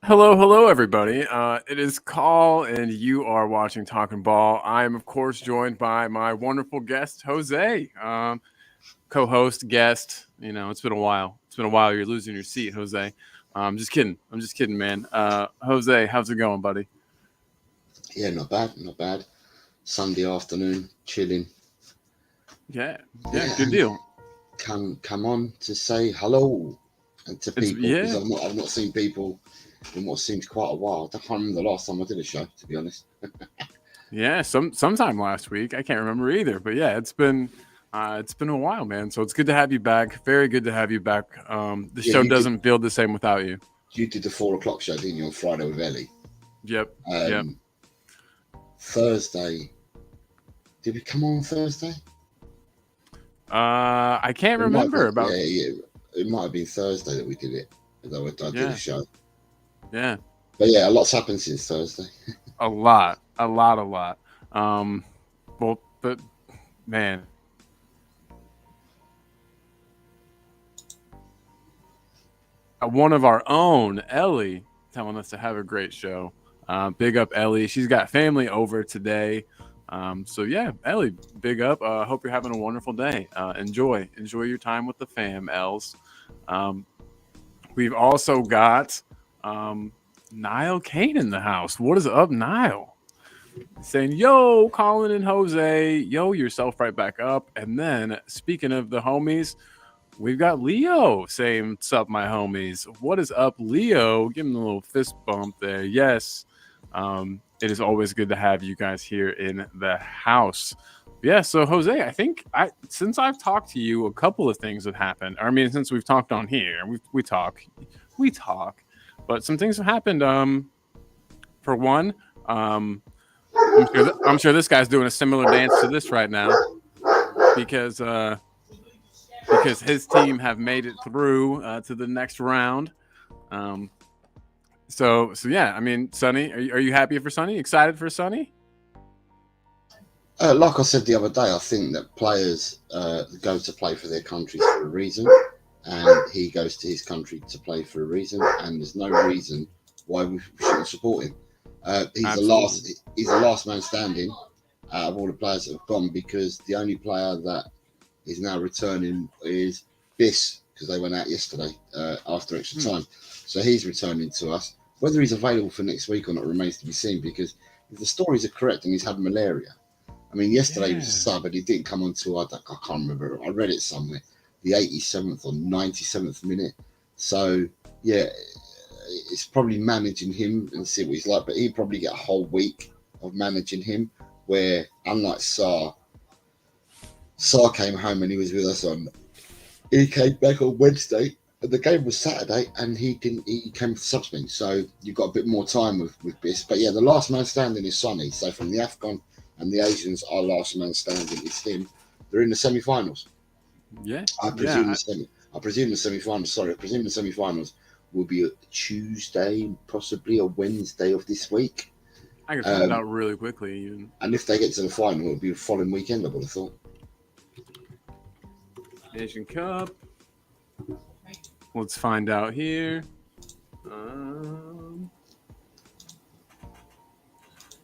Hello, hello, everybody. It is Call, and you are watching Talking Ball. I am, of course, joined by my wonderful guest, Jose. Co-host, guest. You know, it's been a while. It's been a while. You're losing your seat, Jose. Just kidding. I'm just kidding, man. Jose, how's it going, buddy? Yeah, not bad, not bad. Sunday afternoon, chilling. Yeah, yeah, Yeah, good and deal. come on to say hello and to It's people because yeah, I've not seen people in what seems quite a while. I can't remember the last time I did a show, to be honest. yeah. Sometime last week. I can't remember either, but yeah, it's been a while, man. So it's good to have you back. Very good to have you back. The Yeah, show doesn't feel the same without you. you did the 4 o'clock show, didn't you, on Friday with Ellie? Yep, yep. Um, Thursday. Did we come on Thursday? I can't It might have remember been, about. yeah. It might have been Thursday that we did it. That I did a Yeah, show. yeah. But yeah, a lot's happened since Thursday. A lot. Um, but man, one of our own, Ellie, telling us to have a great show. Big up, Ellie. She's got family over today. So yeah, Ellie, big up. Hope you're having a wonderful day. Enjoy your time with the fam, Els. Um, we've also got Niall Kane in the house. What is up, Niall? Saying, yo, Colin and Jose, yo, yourself right back up. And then, speaking of the homies, we've got Leo saying, what's up, my homies? What is up, Leo? Give him a little fist bump there. Yes, it is always good to have you guys here in the house. Yeah, so Jose, I think since I've talked to you, a couple of things have happened. I mean, since we've talked on here, we talk, but some things have happened. For one, um, I'm sure this guy's doing a similar dance to this right now because because his team have made it through to the next round. Um, so yeah, I mean, Sonny, are you happy for Sonny? Excited for Sonny? Like I said the other day, I think that players go to play for their countries for a reason, and he goes to his country to play for a reason, and there's no reason why we shouldn't support him. He's the Absolutely. last. He's the last man standing out of all the players that have gone because the only player that is now returning is Biss because they went out yesterday after extra Hmm. time. So he's returning to us. Whether he's available for next week or not remains to be seen because if the stories are correct and he's had malaria, I mean, yesterday he was a Yeah. sub, but he didn't come on till I can't remember. I read it somewhere, the 87th or 97th minute. So yeah, it's probably managing him and see what he's like. But he'd probably get a whole week of managing him. Where unlike Sar came home and he was with us on. He came back on Wednesday. And the game was Saturday, and he didn't. He came for subspeed, so you've got a bit more time with Biss. But yeah, the last man standing is Sonny. So from the Afghan and the Asians, our last man standing is him. They're in the semi-finals. Yeah. I presume Yeah. the semi. I presume the semi-finals. Sorry, I presume the semi-finals will be a Tuesday, possibly a Wednesday of this week. I can find Um, out really quickly. Even and if they get to the final, it'll be the following weekend. I would have thought. Asian Cup. Let's find out here. Um,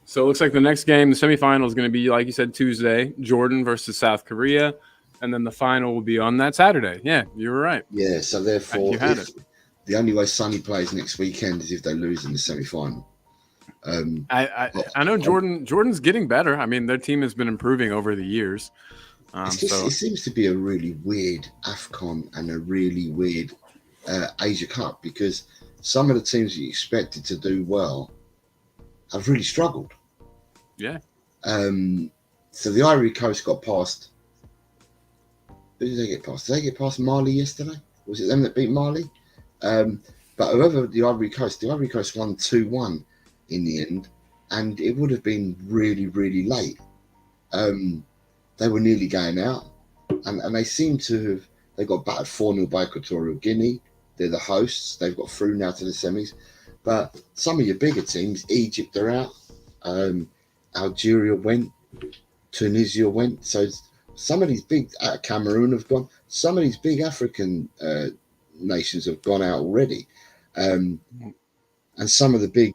so it looks like the next game, the semifinal, is going to be, like you said, Tuesday, Jordan versus South Korea. And then the final will be on that Saturday. Yeah, you were right. Yeah. So You therefore, had if it. the only way Sonny plays next weekend is if they lose in the semi-final. Um, I, I, I, I know I, Jordan's getting better. I mean, their team has been improving over the years. it's just So it seems to be a really weird Afcon and a really weird Asia Cup because some of the teams that you expected to do well have really struggled. yeah, Um, so the Ivory Coast got past. Who did they get past? Did they get past Mali yesterday? Was it them that beat Mali? Um, but whoever the Ivory Coast won 2-1 in the end, and it would have been really, really late. Um, they were nearly going out, and they seem to have. They got battered 4-0 by Equatorial Guinea. They're the hosts. They've got through now to the semis. But some of your bigger teams, Egypt are out. Um, Algeria went. Tunisia went. So some of these big Cameroon have gone. Some of these big African nations have gone out already. Um, and some of the big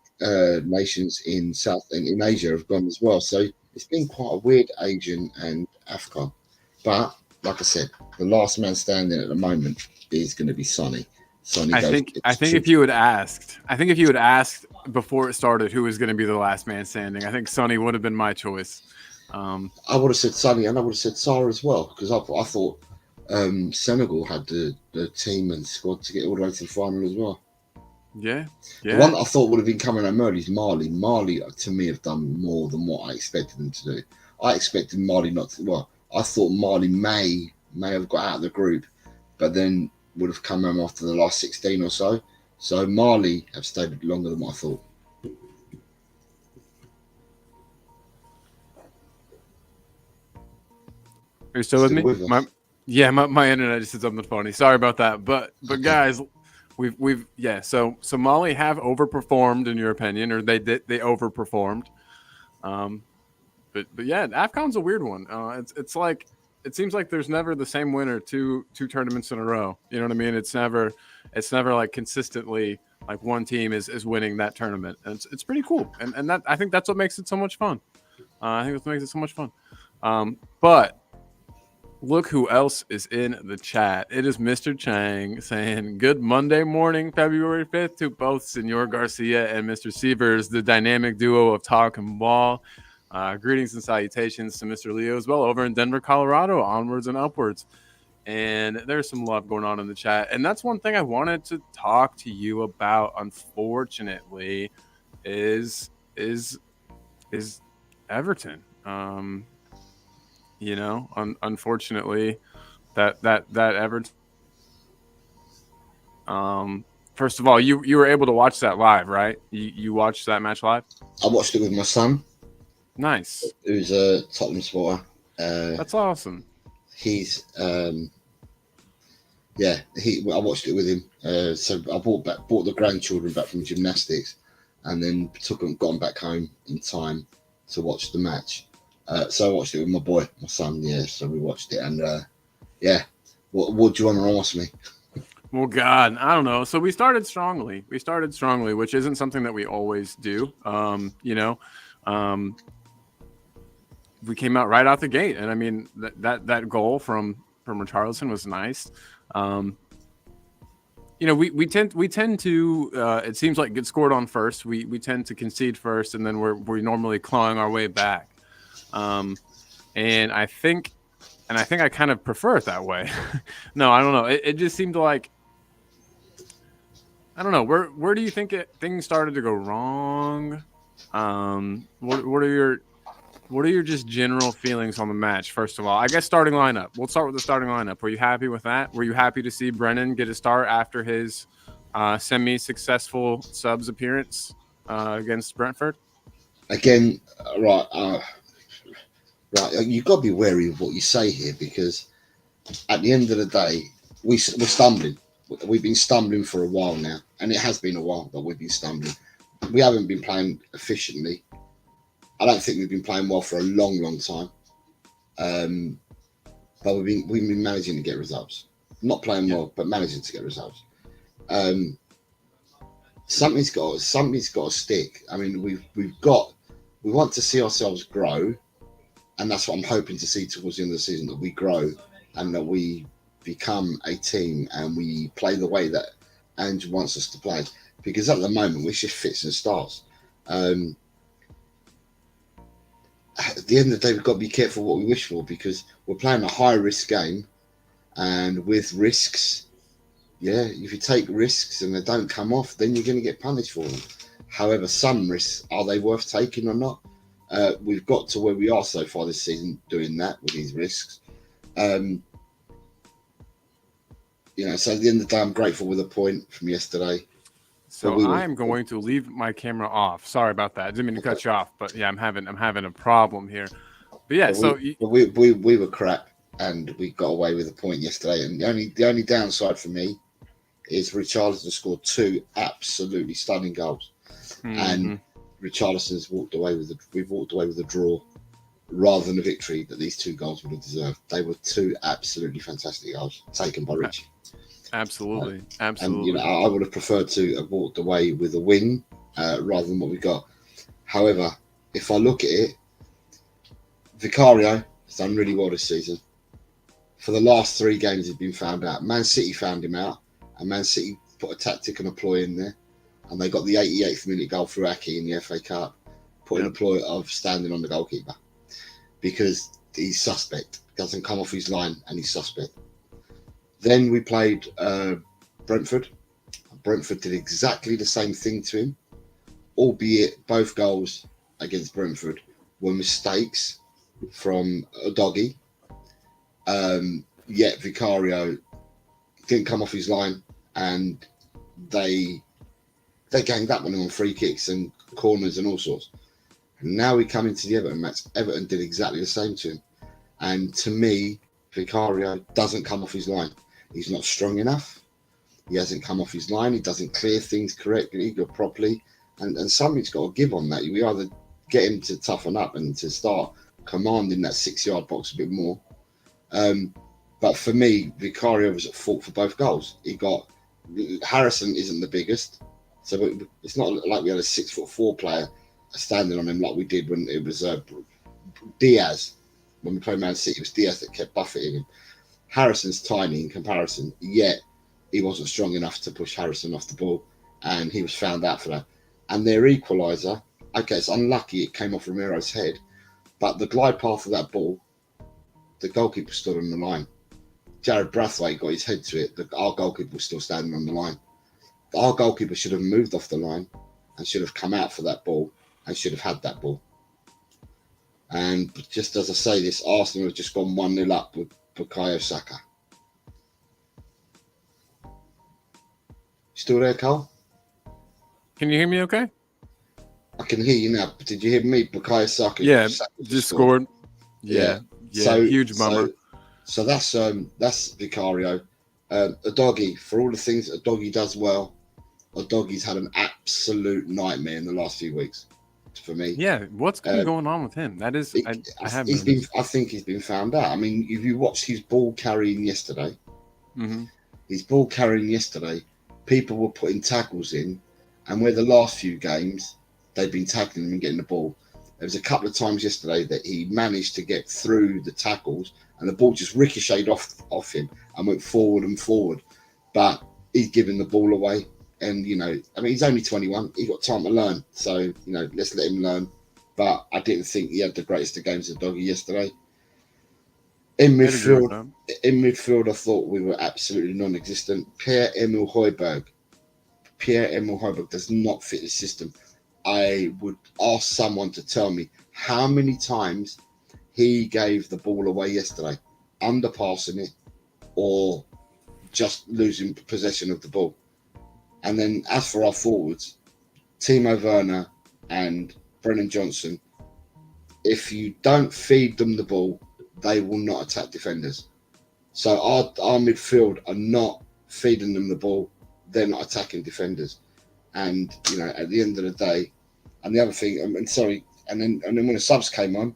nations in in Asia have gone as well. So it's been quite a weird Asian and AFCON. But like I said, the last man standing at the moment is going to be Sonny. Sonny I goes. think if you had asked before it started who was going to be the last man standing, I think Sonny would have been my choice. I would have said Sonny, and I would have said Sarah as well, because I thought Senegal had the team and squad to get all the way to the final as well. Yeah. The one that I thought would have been coming home early is Mali. Mali, to me, have done more than what I expected them to do. I expected Mali not to. Well, I thought Mali may have got out of the group, but then would have come home after the last 16 or so. So Mali have stayed longer than what I thought. Are you still with me? With my internet just did something funny. Sorry about that. But Okay. guys, we've so Mali have overperformed in your opinion, or they overperformed. But yeah, AFCON's a weird one. It's like it seems like there's never the same winner two tournaments in a row. You know what I mean? It's never like consistently like one team is winning that tournament. And it's pretty cool. And that I think that's what makes it so much fun. I think that's what makes it so much fun. But look who else is in the chat. It is Mr. Chang saying, good Monday morning, February 5th, to both Senor Garcia and Mr. Sievers, the dynamic duo of talk and ball. Greetings and salutations to Mr. Leo as well over in Denver, Colorado, onwards and upwards. And there's some love going on in the chat. And that's one thing I wanted to talk to you about, unfortunately, is Everton. Unfortunately, that Everton. First of all, you were able to watch that live, right? You watched that match live? I watched it with my son. Nice. Who's a Tottenham supporter. That's awesome. He's I watched it with him. So I brought the grandchildren back from gymnastics, and then got them back home in time to watch the match. So I watched it with my son. Yeah, so we watched it, and what do you want to ask me? Well, God, I don't know. So we started strongly, which isn't something that we always do. We came out right out the gate, and I mean that goal from Richarlison was nice. We tend to it seems like get scored on first. We tend to concede first, and then we're normally clawing our way back. And I think I kind of prefer it that way. No, I don't know. It just seemed like, I don't know. Where do you think things started to go wrong? What are your just general feelings on the match? First of all, I guess starting lineup. We'll start with the starting lineup. Were you happy with that? Were you happy to see Brennan get a start after his semi-successful subs appearance against Brentford? Again, right. You've got to be wary of what you say here, because at the end of the day, we're stumbling. We've been stumbling for a while now, and it has been a while that we've been stumbling. We haven't been playing efficiently. I don't think we've been playing well for a long, long time. But we've been managing to get results. Not playing well, but managing to get results. Something's got to stick. I mean, we want to see ourselves grow, and that's what I'm hoping to see towards the end of the season, that we grow and that we become a team and we play the way that Andrew wants us to play. Because at the moment, we're just fits and starts. At the end of the day, we've got to be careful what we wish for, because we're playing a high-risk game, and with risks, if you take risks and they don't come off, then you're going to get punished for them. However, some risks, are they worth taking or not? We've got to where we are so far this season doing that with these risks. So at the end of the day, I'm grateful with a point from yesterday. So I'm going to leave my camera off. Sorry about that. I didn't mean to cut you off, but yeah, I'm having a problem here. But yeah, we were crap, and we got away with a point yesterday. And the only downside for me is Richarlison scored 2 absolutely stunning goals, and Richarlison's walked away with a draw rather than a victory that these 2 goals would have deserved. They were 2 absolutely fantastic goals taken by Richie. Absolutely, And you know, absolutely. I would have preferred to have walked away with a win rather than what we got. However, if I look at it, Vicario has done really well this season. For the last 3 games, he's been found out. Man City found him out, and Man City put a tactic and a ploy in there, and they got the 88th minute goal through Aki in the FA Cup, putting a ploy of standing on the goalkeeper because he's suspect. Doesn't come off his line, and he's suspect. Then we played Brentford. Brentford did exactly the same thing to him, albeit both goals against Brentford were mistakes from Udogie. Yet Vicario didn't come off his line, and they ganged up on him on free kicks and corners and all sorts. And now we come into the Everton match. Everton did exactly the same to him. And to me, Vicario doesn't come off his line. He's not strong enough. He hasn't come off his line. He doesn't clear things correctly or properly. And something's got to give on that. We either get him to toughen up and to start commanding that 6-yard box a bit more. But for me, Vicario was at fault for both goals. Harrison isn't the biggest, so it's not like we had a 6'4" player standing on him like we did when it was Diaz. When we played Man City, it was Diaz that kept buffeting him. Harrison's tiny in comparison, yet he wasn't strong enough to push Harrison off the ball, and he was found out for that. And their equaliser, okay, it's unlucky it came off Ramiro's head, but the glide path of that ball, the goalkeeper stood on the line. Jared Brathwaite got his head to it. Our goalkeeper was still standing on the line. Our goalkeeper should have moved off the line and should have come out for that ball and should have had that ball. And just as I say this, Arsenal have just gone 1-0 up with Bukayo Saka. Still there, Carl? Can you hear me okay? I can hear you now. But did you hear me? Bukayo Saka. Yeah, just scored. Yeah. So, huge bummer. So that's Vicario. Udogie, for all the things Udogie does well, Udogie's had an absolute nightmare in the last few weeks. For me, yeah. What's been going on with him? That is, I think he's been found out. I mean, if you watched his ball carrying yesterday, people were putting tackles in, and where the last few games they've been tackling him and getting the ball. There was a couple of times yesterday that he managed to get through the tackles and the ball just ricocheted off him and went forward and forward. But he's giving the ball away. And, you know, I mean, he's only 21. He's got time to learn. So, you know, let's let him learn. But I didn't think he had the greatest of games of Doggy yesterday. In midfield, I thought we were absolutely non-existent. Pierre-Emile Højbjerg does not fit the system. I would ask someone to tell me how many times he gave the ball away yesterday, underpassing it or just losing possession of the ball. And then as for our forwards, Timo Werner and Brennan Johnson, if you don't feed them the ball, they will not attack defenders. So our midfield are not feeding them the ball. They're not attacking defenders. And, you know, at the end of the day, and the other thing, and then when the subs came on,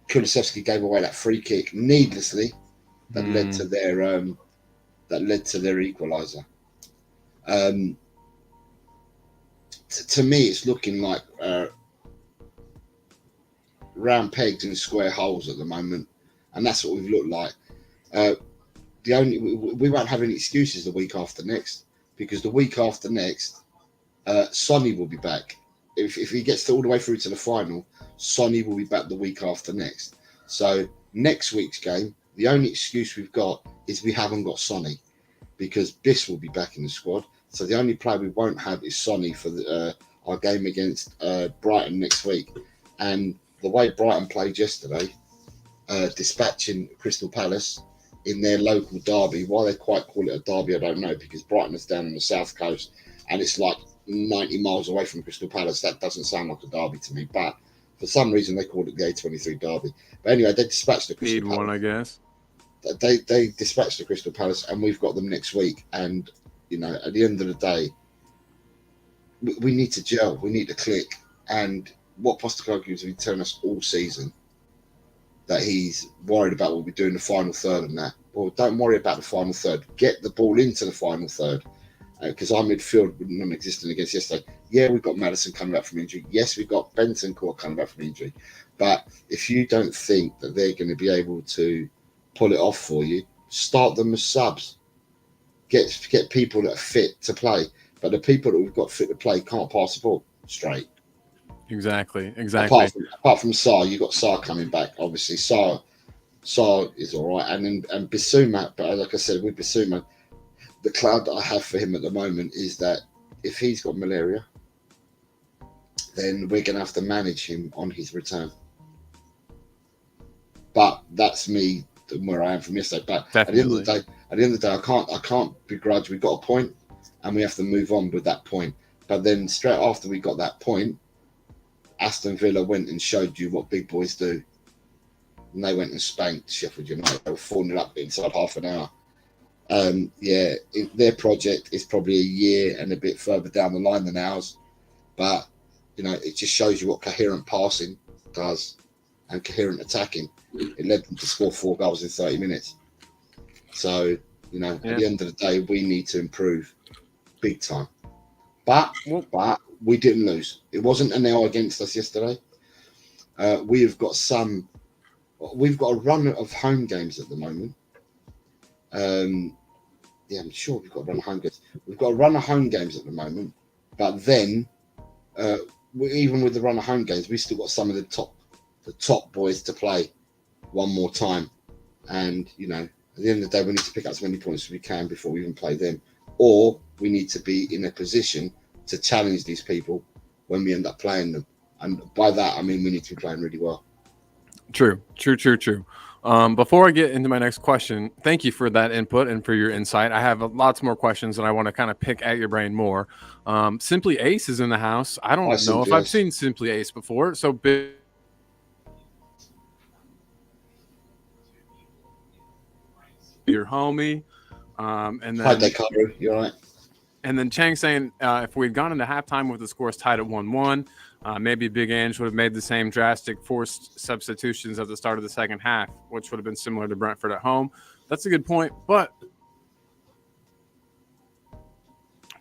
Kulusevski gave away that free kick needlessly that led to their equaliser. To me, it's looking like round pegs in square holes at the moment, and that's what we've looked like. We won't have any excuses the week after next, because the week after next, Sonny will be back. If he gets all the way through to the final, Sonny will be back the week after next. So next week's game, the only excuse we've got is we haven't got Sonny, because Biss will be back in the squad. So the only player we won't have is Sonny for our game against Brighton next week. And the way Brighton played yesterday, dispatching Crystal Palace in their local derby, why they quite call it a derby, I don't know, because Brighton is down on the south coast and it's like 90 miles away from Crystal Palace. That doesn't sound like a derby to me, but for some reason they called it the A23 derby. But anyway, they dispatched the Crystal Palace. I guess. They dispatched the Crystal Palace, and we've got them next week. And, you know, at the end of the day, we need to gel. We need to click. And what Postecoglou has been telling us all season that he's worried about what we do in the final third and that. Well, don't worry about the final third. Get the ball into the final third. Because our midfield was non-existent against yesterday. Yeah, we've got Madison coming back from injury. Yes, we've got Bentancur coming back from injury. But if you don't think that they're going to be able to pull it off for you, start them as subs. Get people that are fit to play. But the people that we've got fit to play can't pass the ball straight. Exactly. Apart from Sarr, you've got Sarr coming back. Obviously, Sarr is all right. And Bissouma, but like I said, with Bissouma, the cloud that I have for him at the moment is that if he's got malaria, then we're going to have to manage him on his return. But that's me where I am from yesterday. But Definitely. at the end of the day, I can't begrudge. We got a point, and we have to move on with that point. But then straight after we got that point, Aston Villa went and showed you what big boys do, and they went and spanked Sheffield United. They were 4-0 up inside half an hour. Their project is probably a year and a bit further down the line than ours, but it just shows you what coherent passing does and coherent attacking. It led them to score 4 goals in 30 minutes. So at the end of the day, we need to improve big time. But we didn't lose. It wasn't an L against us yesterday. We've got a run of home games at the moment. I'm sure we've got a run of home games. We've got a run of home games at the moment, but then even with the run of home games, we've still got some of the top boys to play one more time. And at the end of the day, we need to pick up as many points as we can before we even play them, or we need to be in a position to challenge these people when we end up playing them. And by that, I mean we need to be playing really well. True. Before I get into my next question, thank you for that input and for your insight. I have lots more questions and I want to kind of pick at your brain more. Simply Ace is in the house. I don't know if I've seen Simply Ace before. So big. Your homie. And then Hi, Dekaru. You're right. And then Chang saying if we'd gone into halftime with the scores tied at 1-1, maybe Big Ange would have made the same drastic forced substitutions at the start of the second half, which would have been similar to Brentford at home. That's a good point. But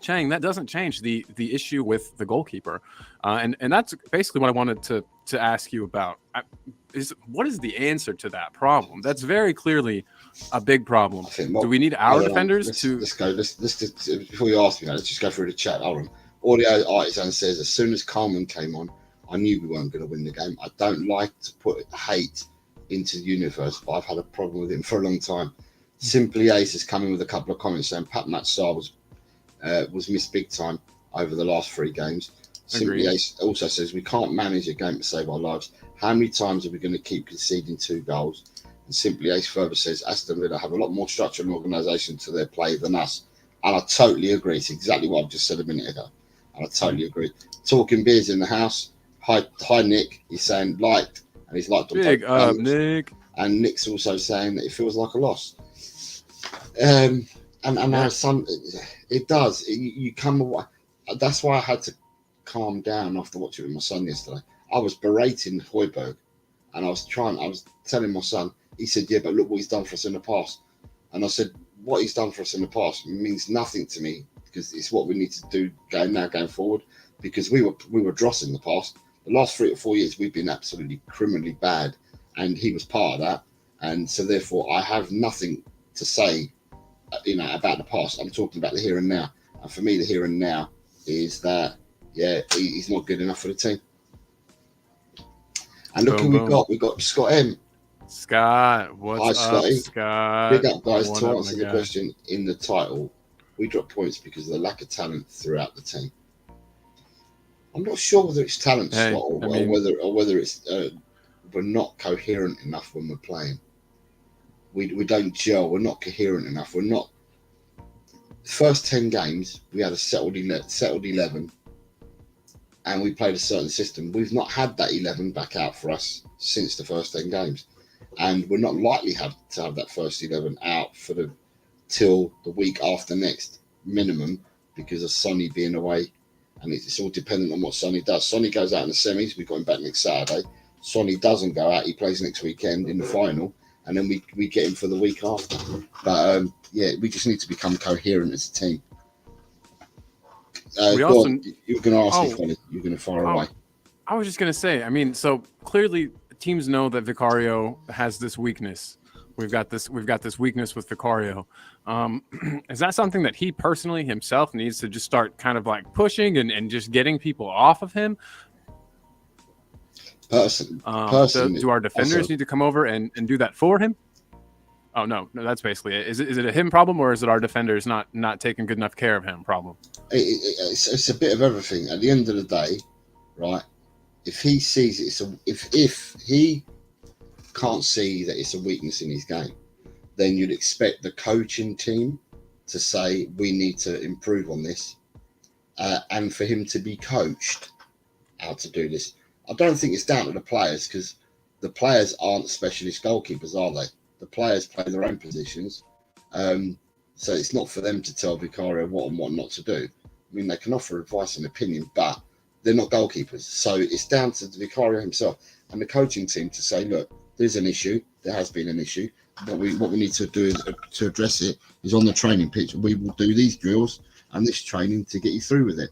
Chang, that doesn't change the issue with the goalkeeper. And that's basically what I wanted to ask you about. What is the answer to that problem? That's very clearly a big problem. Do we need our defenders to... Let's go. Let's before you ask me that, let's just go through the chat. Audio Artisan says, as soon as Carmen came on, I knew we weren't going to win the game. I don't like to put hate into the universe, but I've had a problem with him for a long time. Simply Ace is coming with a couple of comments saying Pat Matsar was missed big time over the last 3 games. Simply Ace also says we can't manage a game to save our lives. How many times are we going to keep conceding 2 goals? And Simply Ace further says Aston Villa have a lot more structure and organisation to their play than us. And I totally agree. It's exactly what I've just said a minute ago. And I totally agree. Talking Beers in the house. Hi Nick. He's saying liked, and he's liked on big up, Nick. And Nick's also saying that it feels like a loss. And our son, it does. You come away. That's why I had to calm down after watching with my son yesterday. I was berating Højbjerg, and I was telling my son. He said, "Yeah, but look what he's done for us in the past." And I said, "What he's done for us in the past means nothing to me because it's what we need to do going forward. Because we were dross in the past. The last 3 or 4 years, we've been absolutely criminally bad, and he was part of that. And so, therefore, I have nothing to say, about the past. I'm talking about the here and now. And for me, the here and now is that, he's not good enough for the team. And look who we got. We got Scott M. Scott, what's up, Scotty? Scott? Big up, guys. To answer the question in the title, we dropped points because of the lack of talent throughout the team. I'm not sure whether it's talent, Scott, or whether it's we're not coherent enough when we're playing. We don't gel. We're not coherent enough. We're not. The first 10 games, we had a settled 11, and we played a certain system. We've not had that 11 back out for us since the first 10 games, and we're not likely to have that first 11 out till the week after next minimum because of Sonny being away, and it's all dependent on what Sonny does. Sonny goes out in the semis. We've got him back next Saturday. Sonny doesn't go out, he plays next weekend in the final, and then we get him for the week after. But yeah, we just need to become coherent as a team. We also, you were going to ask me, Connie. You're going to fire away. I was just going to say, I mean, so clearly teams know that Vicario has this weakness. We've got this weakness with Vicario. Is that something that he personally himself needs to just start kind of like pushing and just getting people off of him? Personally, do our defenders need to come over and do that for him? Oh no, that's basically it. Is it a him problem, or is it our defenders not taking good enough care of him problem? It's a bit of everything. At the end of the day, right? If he sees it, if he can't see that it's a weakness in his game, then you'd expect the coaching team to say we need to improve on this, and for him to be coached how to do this. I don't think it's down to the players, because the players aren't specialist goalkeepers, are they? The players play their own positions, so it's not for them to tell Vicario what and what not to do. I mean, they can offer advice and opinion, but they're not goalkeepers. So it's down to the Vicario himself and the coaching team to say, look, there's an issue. There has been an issue. What we need to do to address it is on the training pitch. We will do these drills and this training to get you through with it.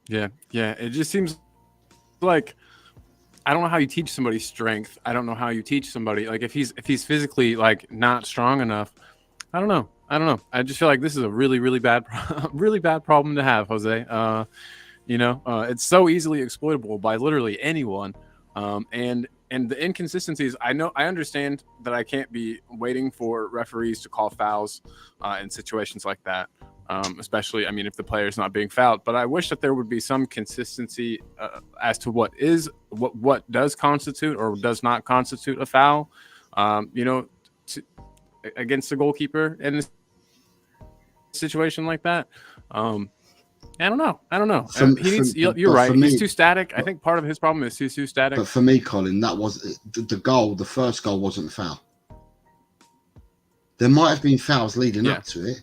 Yeah. It just seems like I don't know how you teach somebody strength. I don't know how you teach somebody, like if he's physically like not strong enough. I don't know. I just feel like this is a really, really bad problem to have, Jose. It's so easily exploitable by literally anyone. And the inconsistencies, I understand that I can't be waiting for referees to call fouls in situations like that. Especially, I mean, if the player's not being fouled, but I wish that there would be some consistency as to what does constitute or does not constitute a foul, against the goalkeeper in a situation like that. I don't know. You're right. He's too static. I think part of his problem is he's too static. But for me, Colin, that was the goal. The first goal wasn't a foul. There might have been fouls leading up to it,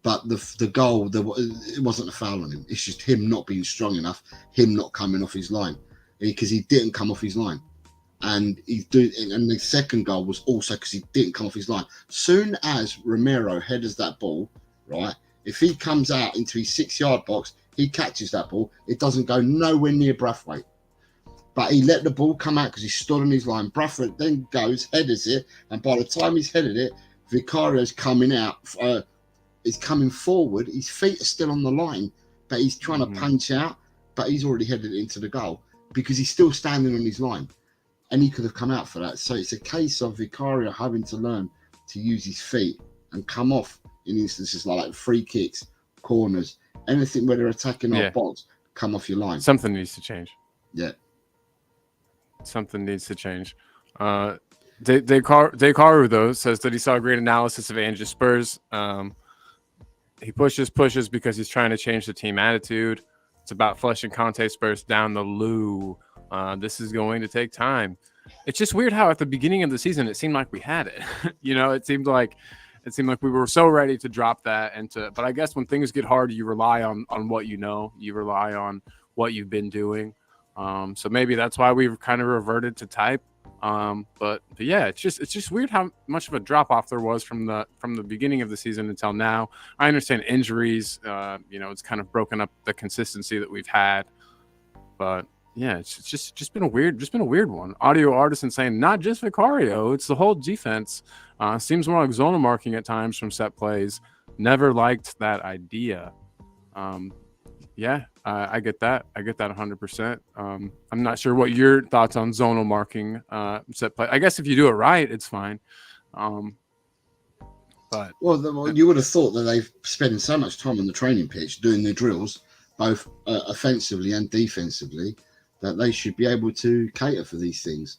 but the goal, it wasn't a foul on him. It's just him not being strong enough, him not coming off his line, because he didn't come off his line. And the second goal was also because he didn't come off his line. Soon as Romero headers that ball, right, if he comes out into his 6-yard box, he catches that ball. It doesn't go nowhere near Brathwaite. But he let the ball come out because he stood on his line. Brathwaite then goes, headers it, and by the time he's headed it, Vicario's coming out, is coming forward. His feet are still on the line, but he's trying to punch out, but he's already headed it into the goal because he's still standing on his line. And he could have come out for that. So it's a case of Vicario having to learn to use his feet and come off in instances like free kicks, corners, anything where they're attacking our box, come off your line. Something needs to change. Yeah. Something needs to change. Dekaru, though, says that he saw a great analysis of Ange's Spurs. He pushes because he's trying to change the team attitude. It's about flushing Conte Spurs down the loo. This is going to take time. It's just weird how at the beginning of the season it seemed like we had it. It seemed like we were so ready to drop that but I guess when things get hard, you rely on what you know. You rely on what you've been doing. So maybe that's why we've kind of reverted to type. But yeah, it's just weird how much of a drop off there was from the beginning of the season until now. I understand injuries. It's kind of broken up the consistency that we've had, but yeah, it's just been a weird one. Audio Artisan saying not just Vicario, it's the whole defense. Seems more like zonal marking at times from set plays. Never liked that idea. I get that. I get that 100%. I'm not sure what your thoughts on zonal marking set play. I guess if you do it right, it's fine. But you would have thought that they've spent so much time on the training pitch doing the drills, both offensively and defensively, that they should be able to cater for these things.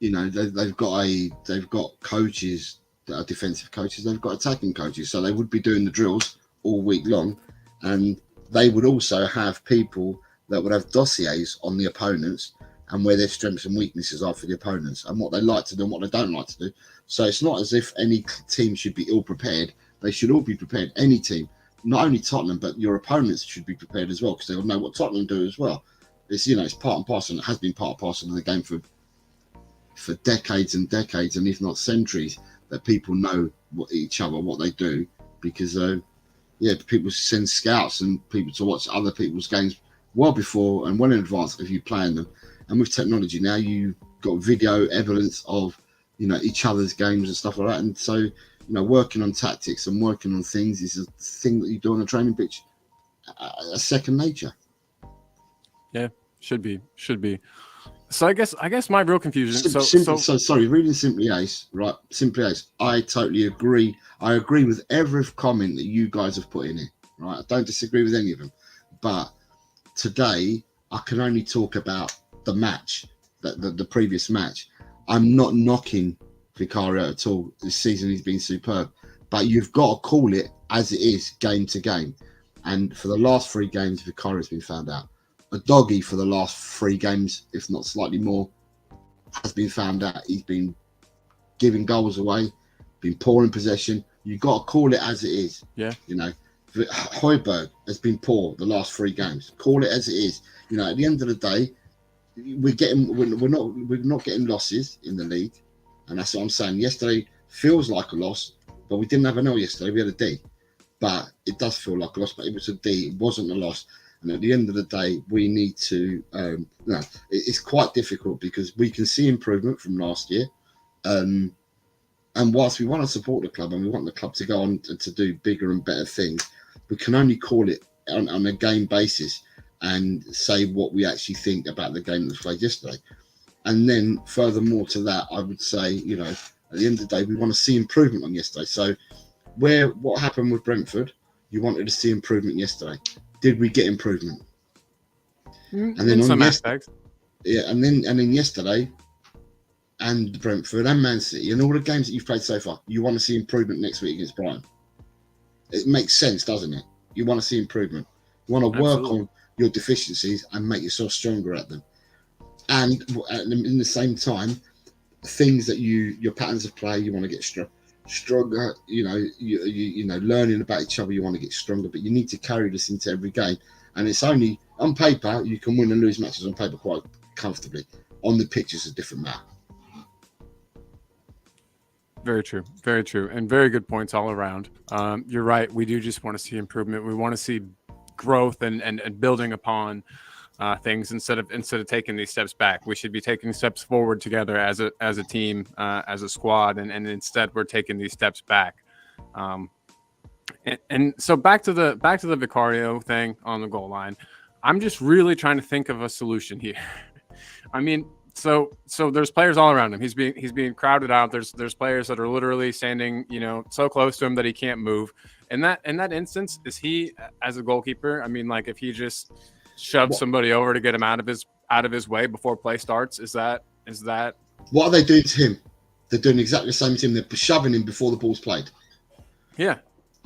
They've got coaches that are defensive coaches. They've got attacking coaches, so they would be doing the drills all week long, and they would also have people that would have dossiers on the opponents and where their strengths and weaknesses are for the opponents and what they like to do and what they don't like to do. So it's not as if any team should be ill prepared. They should all be prepared. Any team. not only Tottenham, but your opponents should be prepared as well, because they'll know what Tottenham do as well. It's, it's part and parcel, and it has been part and parcel of the game for decades and decades, and if not centuries, that people know each other, what they do, because people send scouts and people to watch other people's games well before and well in advance of you playing them. And with technology now, you've got video evidence of each other's games and stuff like that. And so working on tactics and working on things is a thing that you do on a training pitch, a second nature. Yeah, should be. So I guess my real confusion. Sorry, reading Simply Ace, right? Simply Ace. I totally agree. I agree with every comment that you guys have put in it. Right, I don't disagree with any of them. But today, I can only talk about the match, the previous match. I'm not knocking Vicario at all. This season he's been superb, but you've got to call it as it is, game to game. And for the last 3 games, Vicario's been found out. Udogie for the last 3 games, if not slightly more, has been found out. He's been giving goals away, been poor in possession. You've got to call it as it is. Yeah. Højbjerg has been poor the last 3 games. Call it as it is. At the end of the day, we're not getting losses in the league, and that's what I'm saying. Yesterday feels like a loss, but we didn't have an L yesterday. We had a D, but it does feel like a loss. But it was a D. It wasn't a loss. And at the end of the day, we need to. It's quite difficult because we can see improvement from last year, and whilst we want to support the club and we want the club to go on to do bigger and better things, we can only call it on a game basis and say what we actually think about the game that was played yesterday. And then furthermore to that, I would say, at the end of the day, we want to see improvement on yesterday. So what happened with Brentford, you wanted to see improvement yesterday. Did we get improvement? And then in some aspects. Yeah, and then yesterday, and Brentford and Man City and all the games that you've played so far, you want to see improvement next week against Brighton. It makes sense, doesn't it? You want to see improvement. You want to work on your deficiencies and make yourself stronger at them. And in the same time, things that your patterns of play, you want to get stronger. Learning about each other, you want to get stronger, but you need to carry this into every game. And it's only on paper you can win and lose matches on paper quite comfortably. On the pitch is a different matter. Very true, and very good points all around. You're right. We do just want to see improvement. We want to see growth and building upon things instead of taking these steps back. We should be taking steps forward together as a team, as a squad, and instead we're taking these steps back. And so back to the Vicario thing on the goal line. I'm just really trying to think of a solution here. I mean, so there's players all around him. He's being crowded out. There's players that are literally standing, so close to him that he can't move. In that instance, is he, as a goalkeeper, I mean, like, if he just shoves somebody over to get him out of his way before play starts, is that what are they doing to him? They're doing exactly the same to him. They're shoving him before the ball's played. Yeah.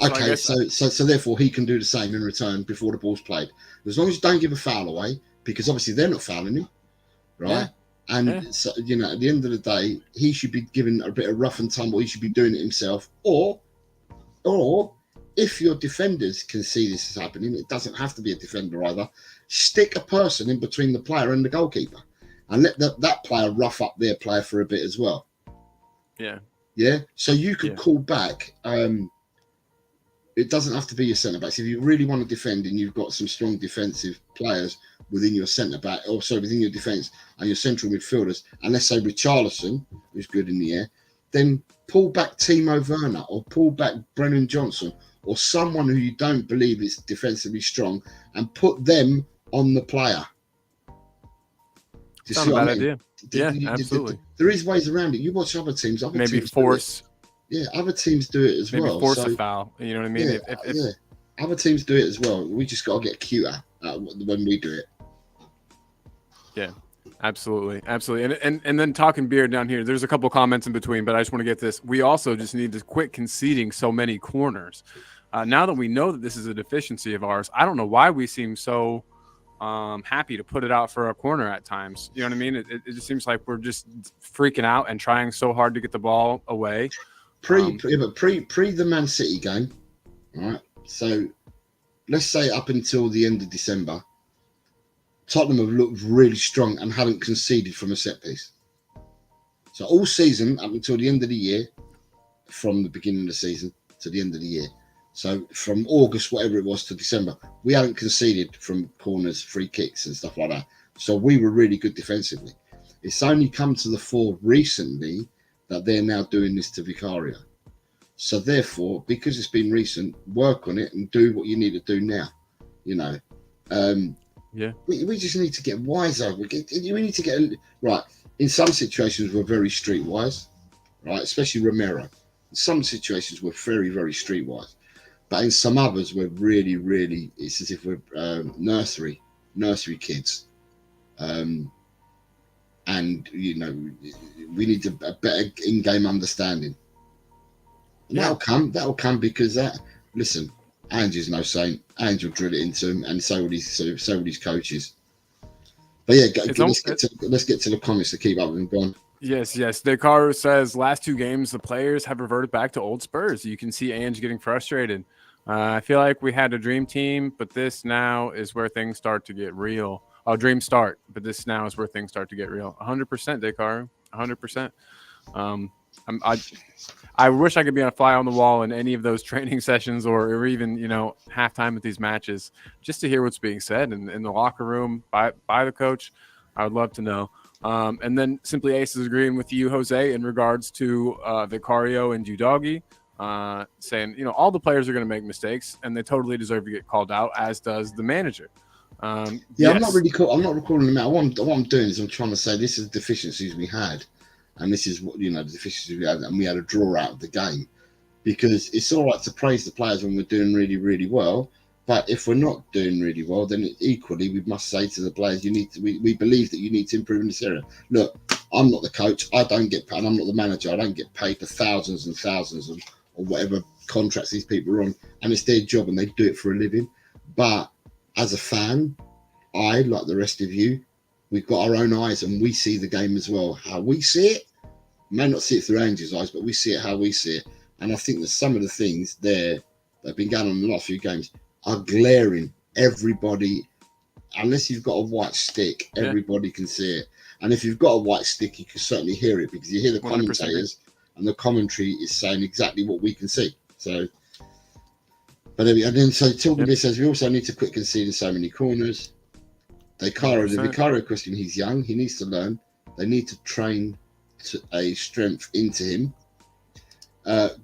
Okay, so therefore he can do the same in return before the ball's played. As long as you don't give a foul away, because obviously they're not fouling him, right? Yeah. And so, at the end of the day, he should be given a bit of rough and tumble. He should be doing it himself, or if your defenders can see this is happening, it doesn't have to be a defender either. Stick a person in between the player and the goalkeeper, and let that player rough up their player for a bit as well. Yeah. Yeah. So you could call back. It doesn't have to be your centre backs. If you really want to defend and you've got some strong defensive players within your centre back, within your defence and your central midfielders, and let's say Richarlison, who's good in the air, then pull back Timo Werner or pull back Brennan Johnson or someone who you don't believe is defensively strong and put them on the player. It's not a bad idea. Yeah, absolutely. There is ways around it. You watch other teams. Maybe force. Yeah, other teams do it as well. Maybe force a foul. You know what I mean? Yeah, other teams do it as well. We just got to get cuter when we do it. Yeah, absolutely. And then talking beer down here, there's a couple comments in between, but I just want to get this. We also just need to quit conceding so many corners. Now that we know that this is a deficiency of ours, I don't know why we seem so happy to put it out for a corner at times. You know what I mean? It just seems like we're just freaking out and trying so hard to get the ball away. Pre the Man City game, right? So let's say up until the end of December, Tottenham have looked really strong and haven't conceded from a set piece. So all season up until the end of the year, from the beginning of the season to the end of the year. So from August, whatever it was, to December, we hadn't conceded from corners, free kicks, and stuff like that. So we were really good defensively. It's only come to the fore recently that they're now doing this to Vicario. So therefore, because it's been recent, work on it and do what you need to do now. You know, we just need to get wiser. We need to get right. In some situations, we're very streetwise, right? Especially Romero. In some situations, we're very, very streetwise. But in some others, we're really, really, it's as if we're nursery kids. And, you know, we need a better in-game understanding. And that'll come because listen, Ange no saint. Ange will drill it into him, and so will his coaches. But yeah, let's get to the comments to keep up with him. Go on. Yes. Decaru says last 2 games the players have reverted back to old Spurs. You can see Ange getting frustrated. I feel like we had a dream team, but this now is where things start to get real. Dream start, but this now is where things start to get real. 100%, Decaru. 100%. I wish I could be on a fly on the wall in any of those training sessions or even, you know, halftime at these matches just to hear what's being said in the locker room by the coach. I would love to know. And then Simply Ace is agreeing with you, Jose, in regards to Vicario and Udogie, saying, you know, all the players are going to make mistakes and they totally deserve to get called out, as does the manager. Yes. I'm not recalling them out. What I'm doing is I'm trying to say this is the deficiencies we had. And this is what, you know, the deficiencies we had, and we had a draw out of the game, because it's all right to praise the players when we're doing really, really well. But if we're not doing really well, then equally we must say to the players, we believe that you need to improve in this area. Look, I'm not the coach. I don't get paid. I'm not the manager. I don't get paid for thousands and thousands of or whatever contracts these people are on, and it's their job and they do it for a living. But as a fan, I, like the rest of you, we've got our own eyes and we see the game as well. How we see it, may not see it through Ange's eyes, but we see it how we see it. And I think that some of the things there that have been going on in the last few games are glaring. Everybody, unless you've got a white stick, everybody can see it. And if you've got a white stick, you can certainly hear it, because you hear the commentators 100%. And the commentary is saying exactly what we can see. So, but and then so Tilbury says we also need to quit conceding so many corners. The Vicario question, he's young, he needs to learn. They need to train a strength into him.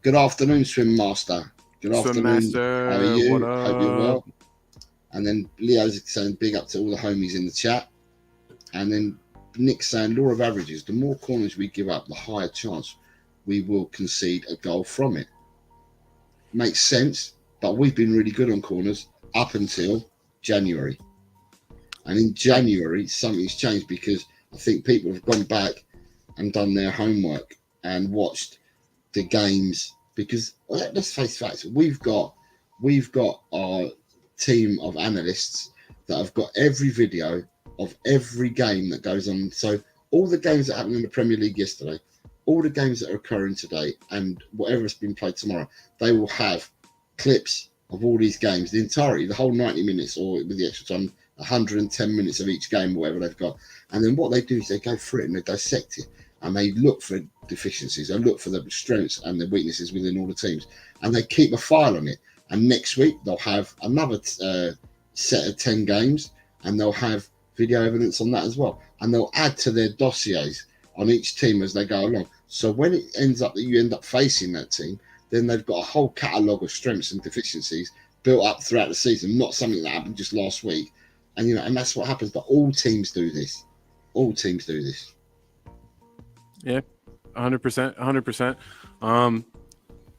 Good afternoon, Swim Master. Good afternoon. Master, how are you? what up? Hope you're well. And then Leo's saying big up to all the homies in the chat. And then Nick's saying law of averages. The more corners we give up, the higher chance we will concede a goal from it. Makes sense, but we've been really good on corners up until January. And in January, something's changed, because I think people have gone back and done their homework and watched the games. Because let's face facts, we've got our team of analysts that have got every video of every game that goes on. So all the games that happened in the Premier League yesterday, all the games that are occurring today, and whatever has been played tomorrow, they will have clips of all these games, the entirety, the whole 90 minutes, or with the extra time, 110 minutes of each game, whatever they've got. And then what they do is they go through it and they dissect it, and they look for deficiencies, they look for the strengths and the weaknesses within all the teams, and they keep a file on it. And next week they'll have another set of 10 games, and they'll have video evidence on that as well, and they'll add to their dossiers on each team as they go along. So when it ends up that you end up facing that team, then they've got a whole catalogue of strengths and deficiencies built up throughout the season, not something that happened just last week. And you know, and that's what happens. But all teams do this. All teams do this. Yeah, 100%.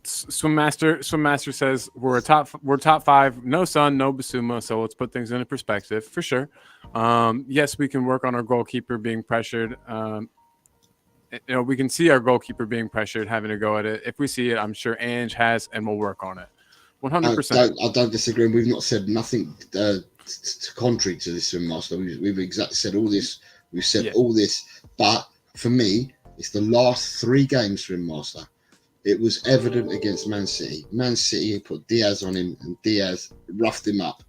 Swim Master says we're top 5. No Son, no Basuma. So let's put things into perspective for sure. Yes, we can work on our goalkeeper being pressured. You know, we can see our goalkeeper being pressured, having to go at it. If we see it, I'm sure Ange has, and we'll work on it. 100%. I don't disagree. We've not said nothing contrary to this, Swim Master. We've exactly said all this. We've said all this. But for me, it's the last 3 games, Swim Master. It was evident against Man City. Man City put Diaz on him, and Diaz roughed him up,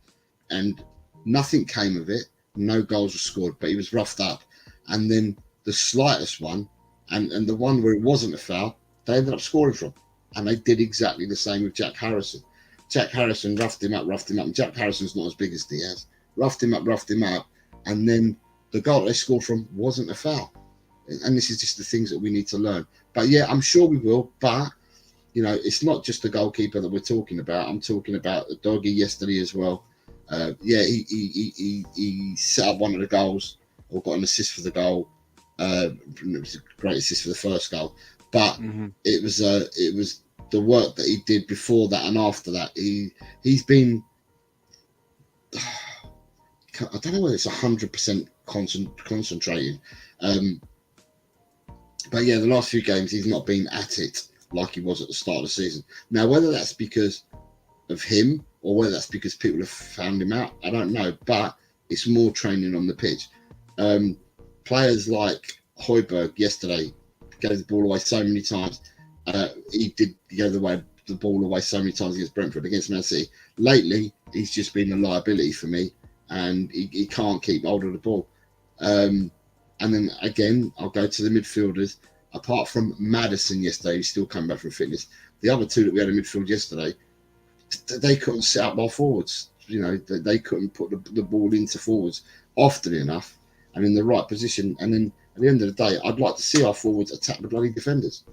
and nothing came of it. No goals were scored, but he was roughed up. And then the slightest one, and the one where it wasn't a foul, they ended up scoring from. And they did exactly the same with Jack Harrison. Jack harrison roughed him up. And Jack Harrison's not as big as Diaz. Roughed him up. And then the goal they scored from wasn't a foul. And this is just the things that we need to learn. But yeah, I'm sure we will. But, you know, it's not just the goalkeeper that we're talking about. I'm talking about the doggy yesterday as well. He set up one of the goals or got an assist for the goal. It was a great assist for the first goal. But it was the work that he did before that and after that. He's been, I don't know whether it's 100% concentrating. But yeah, the last few games he's not been at it like he was at the start of the season. Now, whether that's because of him or whether that's because people have found him out, I don't know. But it's more training on the pitch. Players like Højbjerg yesterday gave the ball away so many times. He gave the ball away so many times against Brentford, against Man City. Lately, he's just been a liability for me, and he can't keep hold of the ball. And then again, I'll go to the midfielders. Apart from Maddison yesterday, who's still coming back from fitness, the other two that we had in midfield yesterday, they couldn't set up our forwards. You know, they couldn't put the ball into forwards often enough and in the right position. And then at the end of the day, I'd like to see our forwards attack the bloody defenders.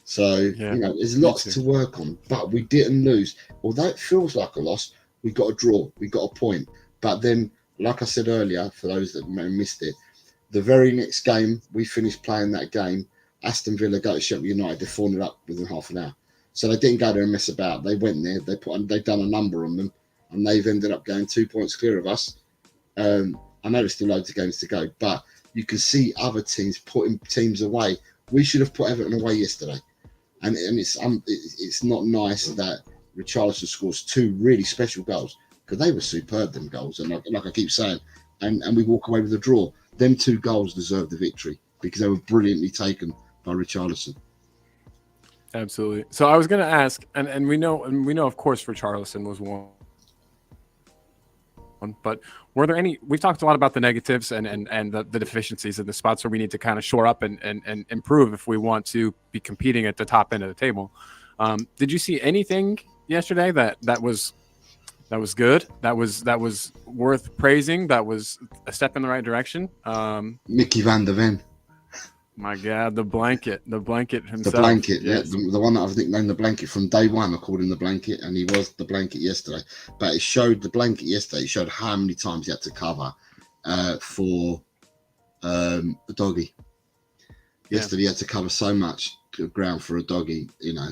So, you know, there's lots to work on, but we didn't lose. Although it feels like a loss, we got a draw, we got a point. But then, like I said earlier, for those that may have missed it, the very next game, we finished playing that game, Aston Villa go to Sheffield United, they 4-0 up within half an hour. So they didn't go there and mess about. They went there, they've done a number on them, and they've ended up going 2 points clear of us. I know there's still loads of games to go, but you can see other teams putting teams away. We should have put Everton away yesterday. And it's not nice that Richarlison scores two really special goals, because they were superb, them goals. And like I keep saying, and we walk away with a draw. Them two goals deserved the victory because they were brilliantly taken by Richarlison. Absolutely. So I was going to ask, and we know, of course, Richarlison was one. But were there any? We've talked a lot about the negatives and the deficiencies and the spots where we need to kind of shore up and improve if we want to be competing at the top end of the table. Did you see anything yesterday that was good? That was worth praising. That was a step in the right direction. Mickey van der Ven. My God, the blanket himself. The blanket, yes. the one that I've nicknamed the blanket from day one. I called him the blanket, and he was the blanket yesterday. But it showed the blanket yesterday. It showed how many times he had to cover for the doggy. Yesterday, he had to cover so much ground for a doggy, you know.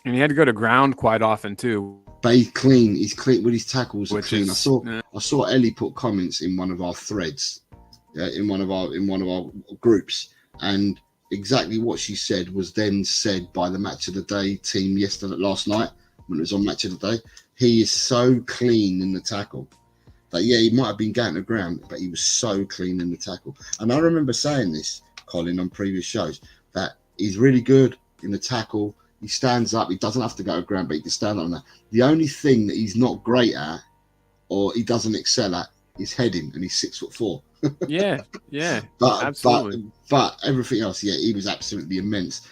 And he had to go to ground quite often too. But he's clean with his tackles. Are clean. Is, I saw Ellie put comments in one of our threads, in one of our groups, and exactly what she said was then said by the Match of the Day team last night when it was on Match of the Day. He is so clean in the tackle that he might have been going to ground, but he was so clean in the tackle. And I remember saying this, Colin, on previous shows, that he's really good in the tackle. He stands up. He doesn't have to go to ground, but he can stand on that. The only thing that he's not great at, or he doesn't excel at, is heading, and he's 6'4". Yeah, absolutely. But everything else, he was absolutely immense.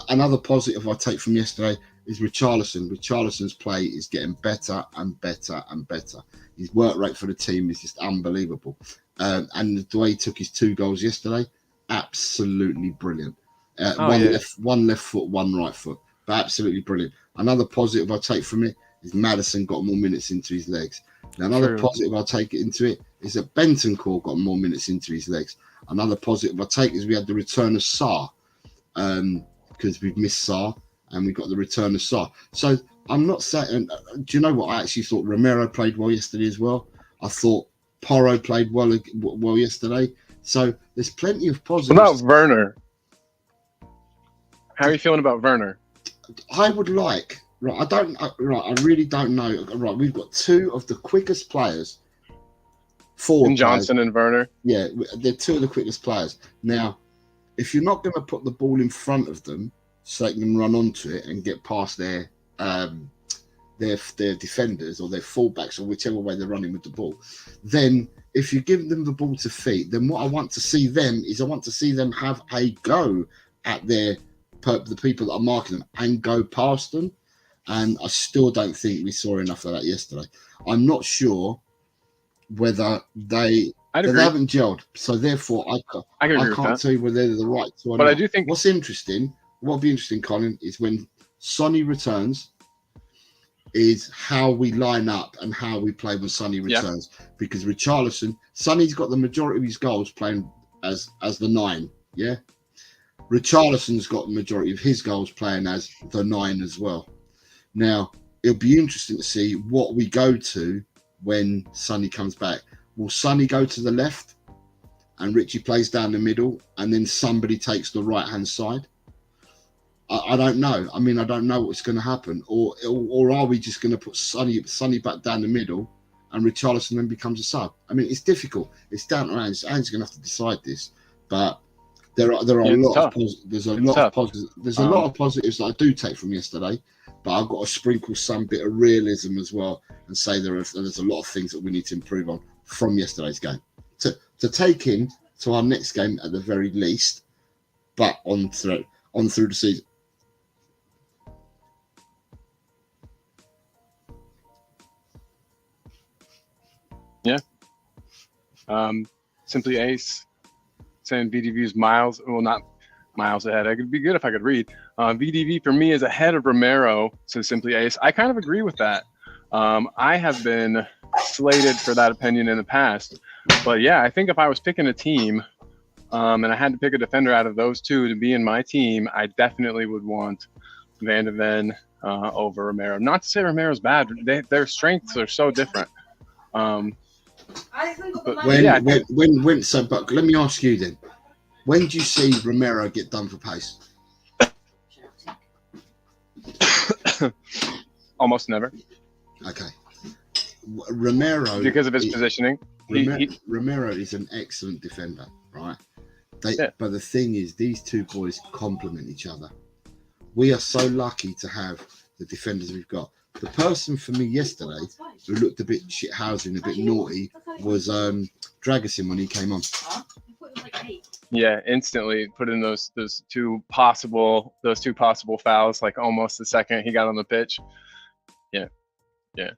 Another positive I take from yesterday is Richarlison. Richarlison's play is getting better and better and better. His work rate for the team is just unbelievable. And the way he took his 2 goals yesterday, absolutely brilliant. One left foot, one right foot, but absolutely brilliant. Another positive I take from it is Maddison got more minutes into his legs. Now, another positive I take into it is that Bentancur got more minutes into his legs. Another positive I take is we had the return of Sarr, because we've missed Sarr, and we got the return of Sarr. So I'm not saying. Do you know what? I actually thought Romero played well yesterday as well. I thought Porro played well yesterday. So there's plenty of positives. What about Werner? How are you feeling about Werner? I would like. Right, I really don't know. Right, we've got 2 of the quickest players. And Johnson and Werner. Yeah, they're 2 of the quickest players. Now, if you're not going to put the ball in front of them, so they can run onto it and get past their defenders or their fullbacks or whichever way they're running with the ball. Then if you give them the ball to feet, then what I want to see them have a go at the people that are marking them and go past them. And I still don't think we saw enough of that yesterday. I'm not sure whether they haven't gelled. So therefore, I can't tell you whether they're the right two or not. I do think what will be interesting, Colin, is when Sonny returns, is how we line up and how we play when Sonny returns. Yeah. Because Richarlison, Sonny's got the majority of his goals playing as the 9. Yeah. Richarlison's got the majority of his goals playing as the 9 as well. Now, it'll be interesting to see what we go to when Sonny comes back. Will Sonny go to the left and Richie plays down the middle and then somebody takes the right-hand side? I don't know. I mean, I don't know what's going to happen. Or are we just going to put Sonny back down the middle and Richarlison then becomes a sub? I mean, it's difficult. It's down to Ange. Ange's going to have to decide this. But there are a lot of positives that I do take from yesterday. But I've got to sprinkle some bit of realism as well and say there's a lot of things that we need to improve on from yesterday's game to take him to our next game at the very least, but on through the season. Yeah. Simply Ace saying VDV's miles, well, not miles ahead. It could be good if I could read. VDV for me is ahead of Romero, says Simply Ace. I kind of agree with that. I have been slated for that opinion in the past. But yeah, I think if I was picking a team and I had to pick a defender out of those two to be in my team, I definitely would want Van de Ven over Romero. Not to say Romero's bad. Their strengths are so different. But let me ask you then. When do you see Romero get done for pace? Almost never. Okay. Romero, because of his positioning. Romero is an excellent defender, right? But the thing is, these two boys complement each other. We are so lucky to have the defenders we've got. The person for me yesterday who looked a bit shithousey and a bit naughty was Dragusin when he came on. Yeah, instantly put in those two possible fouls, like almost the second he got on the pitch. Yeah,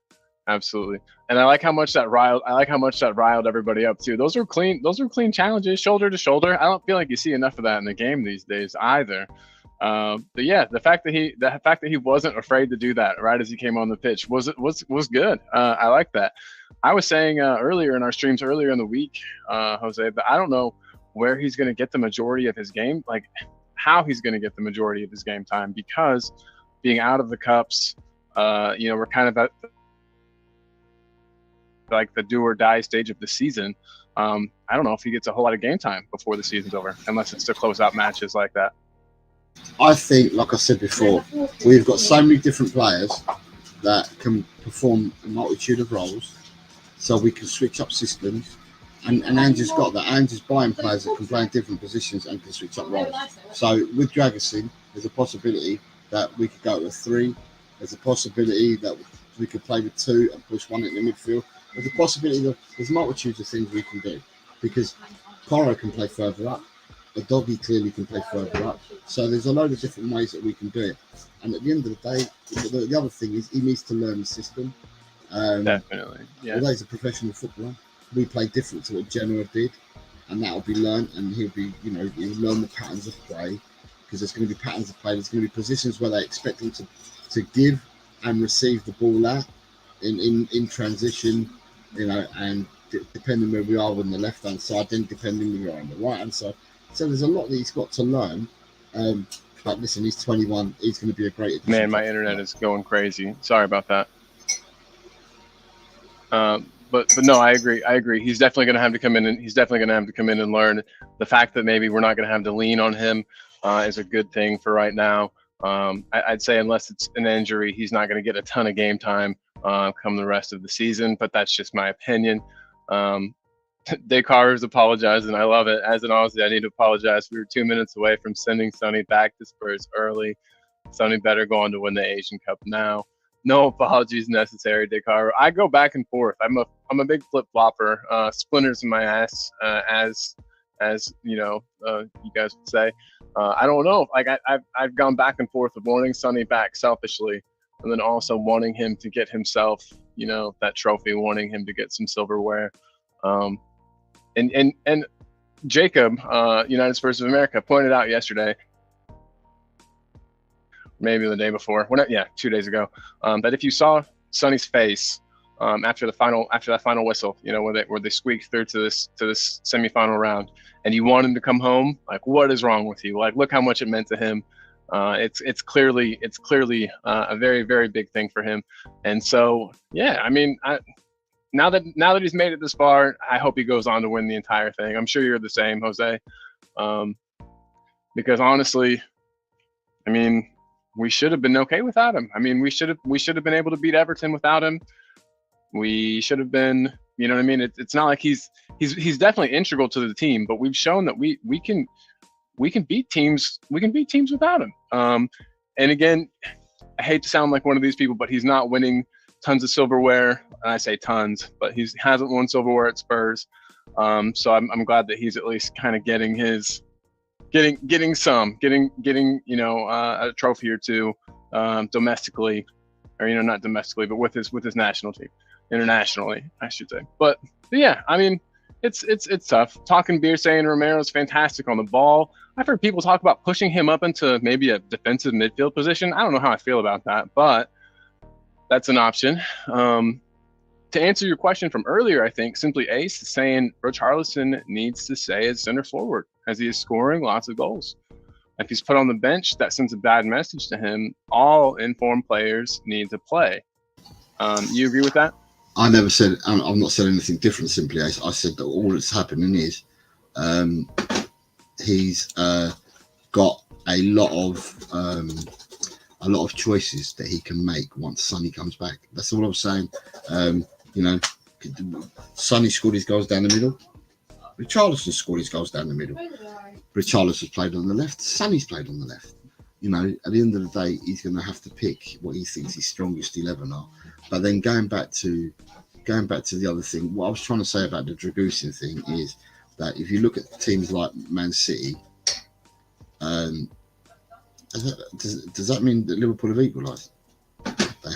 absolutely. And I like how much that riled everybody up too. Those are clean challenges, shoulder to shoulder. I don't feel like you see enough of that in the game these days either. But yeah, the fact that he wasn't afraid to do that right as he came on the pitch was good. I like that. I was saying earlier in our streams earlier in the week, Jose, that I don't know where he's going to get the majority of his game, like how he's going to get the majority of his game time, because being out of the cups, we're kind of at like the do or die stage of the season. I don't know if he gets a whole lot of game time before the season's over, unless it's to close out matches like that. I think, like I said before, we've got so many different players that can perform a multitude of roles, so we can switch up systems. And Ange's got that. Ange's buying players that can play in different positions and can switch up roles. So with Dragusin, there's a possibility that we could go with 3. There's a possibility that we could play with 2 and push 1 in the midfield. There's a possibility that there's multitudes of things we can do, because Porro can play further up. The doggy clearly can play further up. So there's a load of different ways that we can do it. And at the end of the day, the other thing is he needs to learn the system. Definitely. Yeah. Although he's a professional footballer, we play different to what Genoa did, and that'll be learned. And he'll learn the patterns of play, because there's going to be patterns of play. There's going to be positions where they expect him to give and receive the ball at in transition, and depending where we are on the left hand side, then depending where we are on the right hand side. So there's a lot that he's got to learn. But listen, he's 21. He's going to be a great addition. Man, my internet is going crazy. Sorry about that. But no, I agree. He's definitely going to have to come in, and learn. The fact that maybe we're not going to have to lean on him is a good thing for right now. I'd say unless it's an injury, he's not going to get a ton of game time come the rest of the season. But that's just my opinion. Descartes is apologizing. I love it. As an Aussie, I need to apologize. We were 2 minutes away from sending Sonny back to Spurs early. Sonny better go on to win the Asian Cup now. No apologies necessary, Descartes. I go back and forth. I'm a big flip flopper. Splinters in my ass, as you know, you guys would say. I don't know. Like I've gone back and forth of wanting Sonny back selfishly, and then also wanting him to get himself, you know, that trophy, wanting him to get some silverware. And Jacob, United Spurs of America, pointed out yesterday, maybe the day before, 2 days ago, that if you saw Sonny's face after that final whistle, you know, where they squeaked through to this semifinal round, and you want him to come home, like, what is wrong with you? Like, look how much it meant to him. It's clearly a very, very big thing for him. And so, yeah, I mean, now that he's made it this far, I hope he goes on to win the entire thing. I'm sure you're the same, Jose, because honestly, I mean, we should have been okay without him. I mean, we should have been able to beat Everton without him. We should have been, you know what I mean? It's not like he's definitely integral to the team, but we've shown that we can beat teams. We can beat teams without him. And again, I hate to sound like one of these people, but he's not winning tons of silverware. And I say tons, but he hasn't won silverware at Spurs. So I'm glad that he's at least kind of getting you know, a trophy or two domestically, or, you know, not domestically, but with his national team, internationally, I should say. But yeah, I mean, it's tough. Talking beer, saying Romero's fantastic on the ball. I've heard people talk about pushing him up into maybe a defensive midfield position. I don't know how I feel about that, but that's an option. To answer your question from earlier, I think Simply Ace is saying Richarlison needs to stay as center forward, as he is scoring lots of goals. If he's put on the bench, that sends a bad message to him. All informed players need to play. You agree with that? I never said, I'm not saying anything different, Simply Ace. I said that all that's happening is he's got a lot of choices that he can make once Sonny comes back. That's all I'm saying. You know, Sonny scored his goals down the middle. Richarlison scored his goals down the middle. Richarlison's played on the left. Sonny's played on the left. You know, at the end of the day, he's going to have to pick what he thinks his strongest 11 are. But then going back to the other thing, what I was trying to say about the Dragusin thing is that if you look at teams like Man City, does that mean that Liverpool have equalised?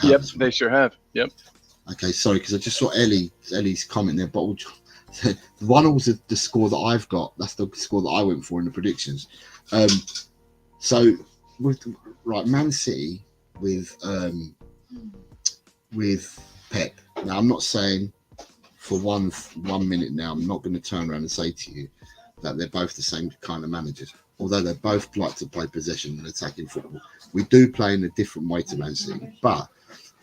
Yep, they sure have. Yep. Okay, sorry, because I just saw Ellie's comment there. But 1-1's the score that I've got. That's the score that I went for in the predictions. So with Man City with Pep. Now I'm not saying for one minute now. I'm not going to turn around and say to you that they're both the same kind of managers. Although they both like to play possession and attacking football, we do play in a different way to Man City. But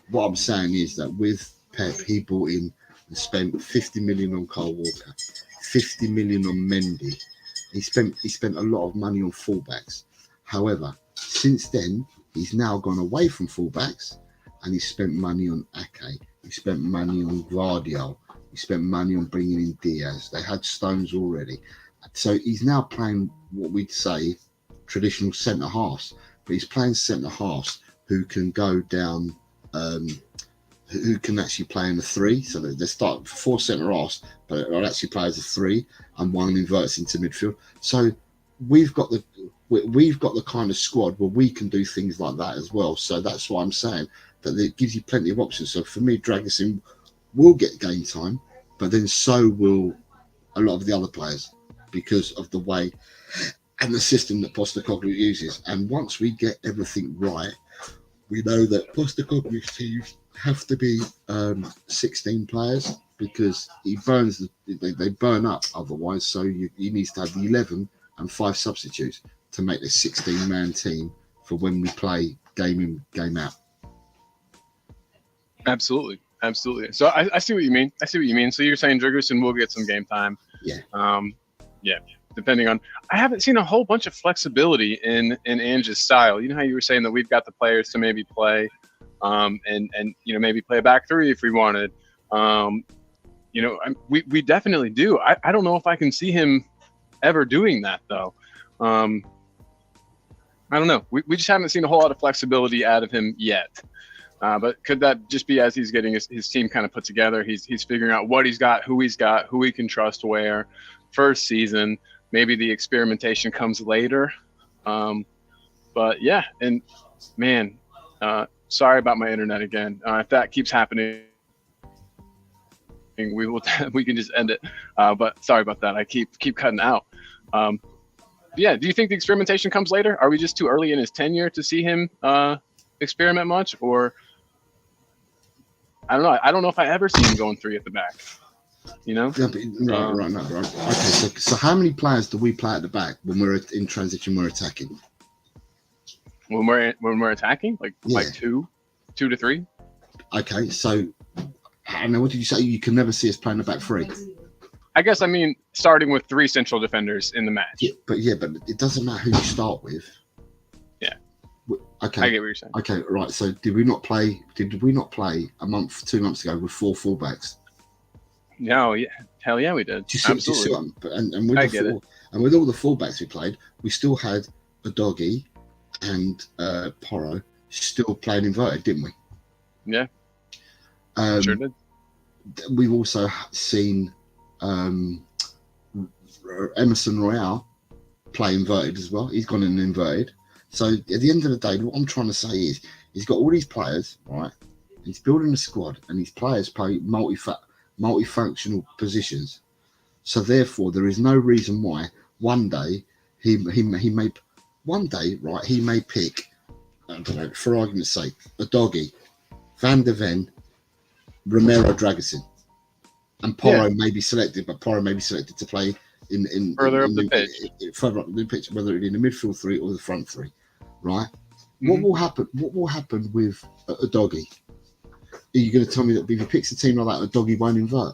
what I'm saying is that with Pep, he brought in and spent 50 million on Kyle Walker, 50 million on Mendy. He spent a lot of money on fullbacks. However, since then, he's now gone away from fullbacks and he spent money on Ake. He spent money on Gvardiol. He spent money on bringing in Diaz. They had Stones already. So he's now playing what we'd say traditional centre halves, but he's playing centre halves who can go down, who can actually play in a 3. So they start 4 centre halves, but they'll actually play as a 3, and one inverts into midfield. So we've got the kind of squad where we can do things like that as well. So that's why I'm saying that it gives you plenty of options. So for me, Dragusin will get game time, but then so will a lot of the other players, because of the way and the system that Postecoglou uses. And once we get everything right, we know that Postecoglou's teams have to be 16 players, because he burns they burn up otherwise. So he needs to have 11 and 5 substitutes to make the 16-man team for when we play game in, game out. Absolutely. So I see what you mean. So you're saying Dragusin will get some game time. Yeah. Yeah. Depending on, I haven't seen a whole bunch of flexibility in Ange's style. You know how you were saying that we've got the players to maybe play, and you know, maybe play a back 3 if we wanted. we definitely do. I don't know if I can see him ever doing that though. I don't know. We just haven't seen a whole lot of flexibility out of him yet. But could that just be as he's getting his team kind of put together? He's figuring out what he's got, who he can trust where. First season, maybe the experimentation comes later. But yeah, and man, sorry about my internet again. If that keeps happening, we can just end it. But sorry about that. I keep cutting out. Yeah, do you think the experimentation comes later? Are we just too early in his tenure to see him experiment much, or I don't know. I don't know if I ever see him going 3 at the back. Yeah, but, right. Okay, so how many players do we play at the back when we're in transition? We're attacking. When we're attacking, like 2 to 3. Okay, so I know. What did you say? You can never see us playing the back 3. I guess I mean starting with 3 central defenders in the match. Yeah, but it doesn't matter who you start with. Yeah. Okay. I get what you're saying. Okay, right. So did we not play a month, 2 months ago with 4 fullbacks? No, yeah, hell yeah, we did. Absolutely. And with all the fullbacks we played, we still had a Doggy and Porro still playing inverted, didn't we? Yeah. Sure did. We've also seen Emerson Royale play inverted as well. He's gone in inverted. So at the end of the day, what I'm trying to say is he's got all these players, right? He's building a squad, and these players play multifunctional positions. So therefore, there is no reason why one day he may pick, I don't know, for argument's sake, a Doggy, Van der Ven, Romero, Dragusin, and Porro may be selected, but Porro may be selected to play in further up the pitch, whether it in the midfield 3 or the front 3, right? Mm-hmm. What will happen with a Doggy? Are you going to tell me that if he picks a team like that, a Doggy won't invert?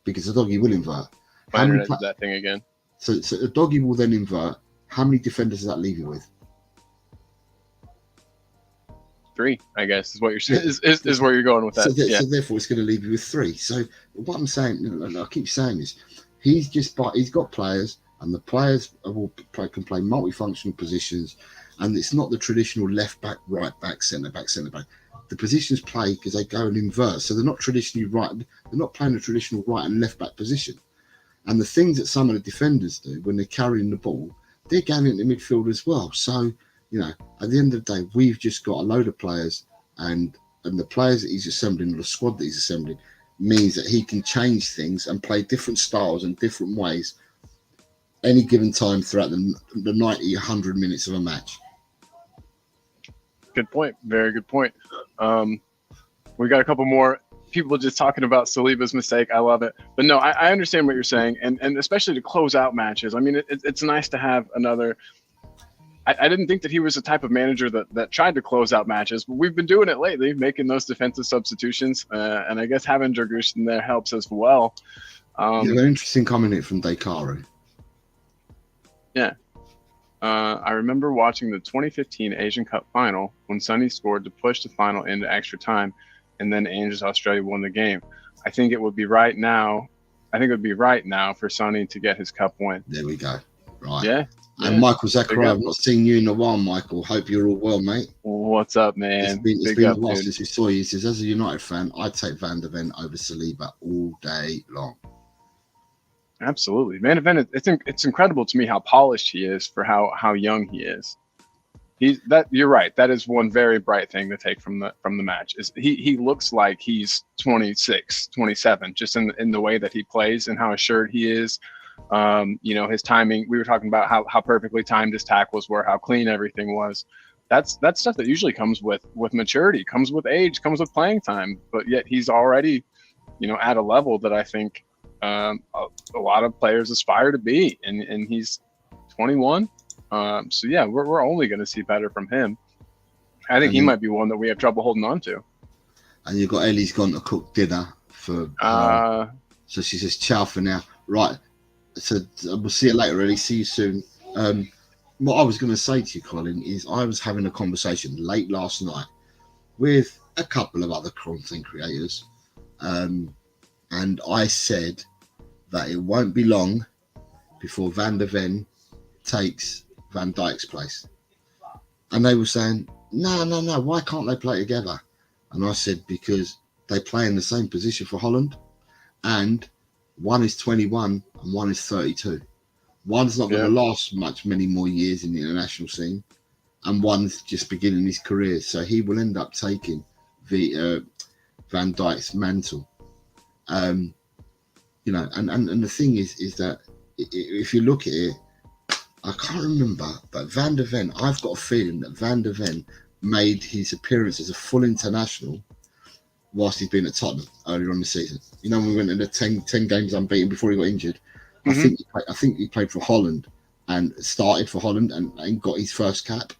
Because a Doggy will invert. That thing again. So a Doggy will then invert. How many defenders does that leave you with? 3, I guess, is what you're saying. Is where you're going with that. So therefore, it's going to leave you with 3. So what I'm saying, I keep saying is, he's got players, and the players can play multifunctional positions, and it's not the traditional left back, right back, centre back. The positions play because they go and invert, so they're not traditionally right. They're not playing a traditional right and left back position. And the things that some of the defenders do when they're carrying the ball, they're going into midfield as well. So at the end of the day, we've just got a load of players, and the players that he's assembling, or the squad that he's assembling, means that he can change things and play different styles and different ways any given time throughout the 90, 100 minutes of a match. Good point. Very good point. We got a couple more people just talking about Saliba's mistake. I love it. But no, I understand what you're saying. And especially to close out matches. I mean, it's nice to have another. I didn't think that he was the type of manager that tried to close out matches, but we've been doing it lately, making those defensive substitutions. And I guess having Dragusin there helps as well. An interesting comment from Dekaru. Yeah. I remember watching the 2015 Asian Cup final when Sonny scored to push the final into extra time, and then Angels Australia won the game. I think it would be right now for Sonny to get his cup win. There we go. Right. Yeah. And Michael Zachariah, I've not seen you in a while, Michael. Hope you're all well, mate. What's up, man? It's been a while since we saw you. He says, as a United fan, I'd take Van der Ven over Saliba all day long. Absolutely. Van der Ven, it's incredible to me how polished he is for how young he is. You're right. That is one very bright thing to take from the match. Is he looks like he's 26, 27, just in the way that he plays and how assured he is. His timing. We were talking about how perfectly timed his tackles were, how clean everything was. That's stuff that usually comes with maturity, comes with age, comes with playing time. But yet he's already, at a level that I think a lot of players aspire to be, and he's 21. So yeah, we're only going to see better from him. I think he might be one that we have trouble holding on to. And you've got Ellie's gone to cook dinner for. So she says ciao for now. Right. So we'll see you later, Ellie. See you soon. What I was going to say to you, Colin, is I was having a conversation late last night with a couple of other content creators, and and I said that it won't be long before Van der Ven takes Van Dijk's place. And they were saying, no, why can't they play together? And I said, because they play in the same position for Holland, and one is 21 and one is 32. One's not going to last many more years in the international scene, and one's just beginning his career. So he will end up taking the Van Dijk's mantle. And the thing is that if you look at it, I can't remember, but Van der Ven, I've got a feeling that Van der Ven made his appearance as a full international whilst he'd been at Tottenham earlier on the season. You know, when we went into 10 games unbeaten before he got injured. Mm-hmm. I think he played for Holland and started for Holland and got his first cap.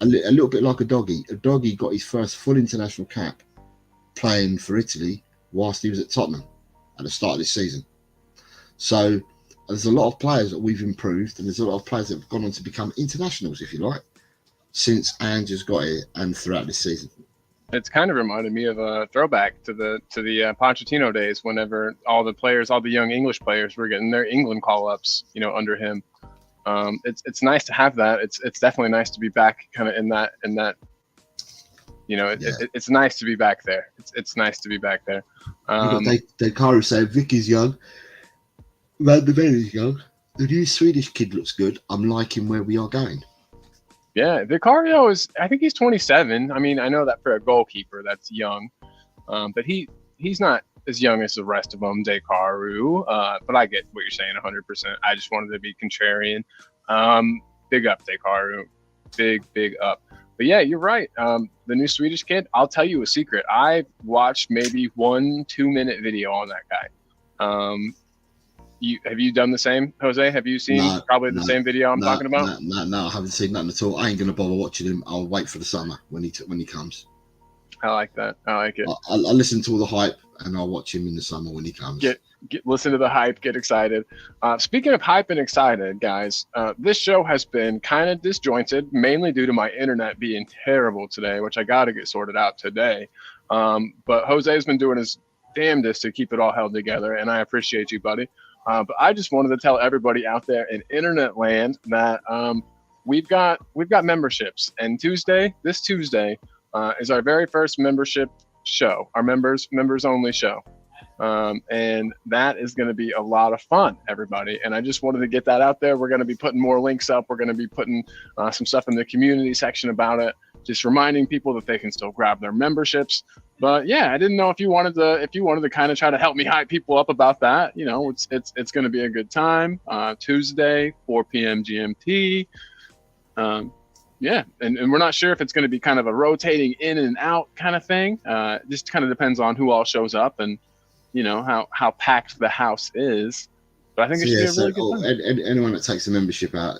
A little bit like a doggy. A doggy got his first full international cap playing for Italy whilst he was at Tottenham at the start of this season. So there's a lot of players that we've improved, and there's a lot of players that have gone on to become internationals, if you like, since Ange's got here and throughout this season. It's kind of reminded me of a throwback to the Pochettino days, whenever all the young English players were getting their England call-ups, under him. It's nice to have that. It's definitely nice to be back kind of in that. It's nice to be back there. It's nice to be back there. Dekaru said Vic is young, Van der Ven is young. The new Swedish kid looks good. I'm liking where we are going. Yeah, Vicario I think he's 27. I mean, I know that for a goalkeeper, that's young. But he's not as young as the rest of them, Dekaru. But I get what you're saying 100%. I just wanted to be contrarian. Big up, Dekaru. Big up. But yeah, you're right. The new Swedish kid, I'll tell you a secret. I watched maybe 1-2 minute video on that guy. Have you done the same, Jose? Have you seen the same video I'm talking about? No, I haven't seen nothing at all. I ain't gonna bother watching him. I'll wait for the summer when he comes. I like that. I like it. I'll listen to all the hype and I'll watch him in the summer when he comes. Listen to the hype, get excited. Speaking of hype and excited, guys, this show has been kind of disjointed, mainly due to my internet being terrible today, which I got to get sorted out today. But Jose's been doing his damnedest to keep it all held together, and I appreciate you, buddy. But I just wanted to tell everybody out there in internet land that we've got memberships, and this Tuesday is our very first membership show, our members only show, and that is going to be a lot of fun, everybody. And I just wanted to get that out there. We're going to be putting more links up. We're going to be putting some stuff in the community section about it, just reminding people that they can still grab their memberships. But yeah, I didn't know if you wanted to kind of try to help me hype people up about that. It's going to be a good time. Tuesday, 4 p.m. GMT. Yeah, and we're not sure if it's going to be kind of a rotating in and out kind of thing. Just kind of depends on who all shows up and how packed the house is. But I think it should be a really good time. Anyone that takes a membership out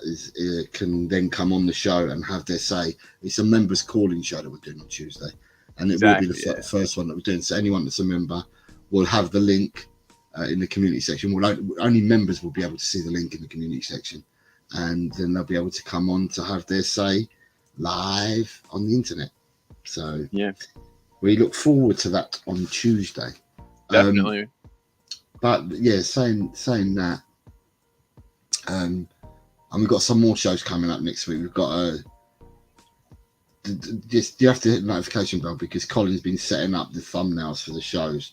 can then come on the show and have their say. It's a members calling show that we're doing on Tuesday. And it will be the first one that we're doing. So anyone that's a member will have the link in the community section. Only members will be able to see the link in the community section. And then they'll be able to come on to have their say live on the internet. So yeah, we look forward to that on Tuesday. Definitely. But yeah, saying that, and we've got some more shows coming up next week. We've got you have to hit the notification bell because Colin's been setting up the thumbnails for the shows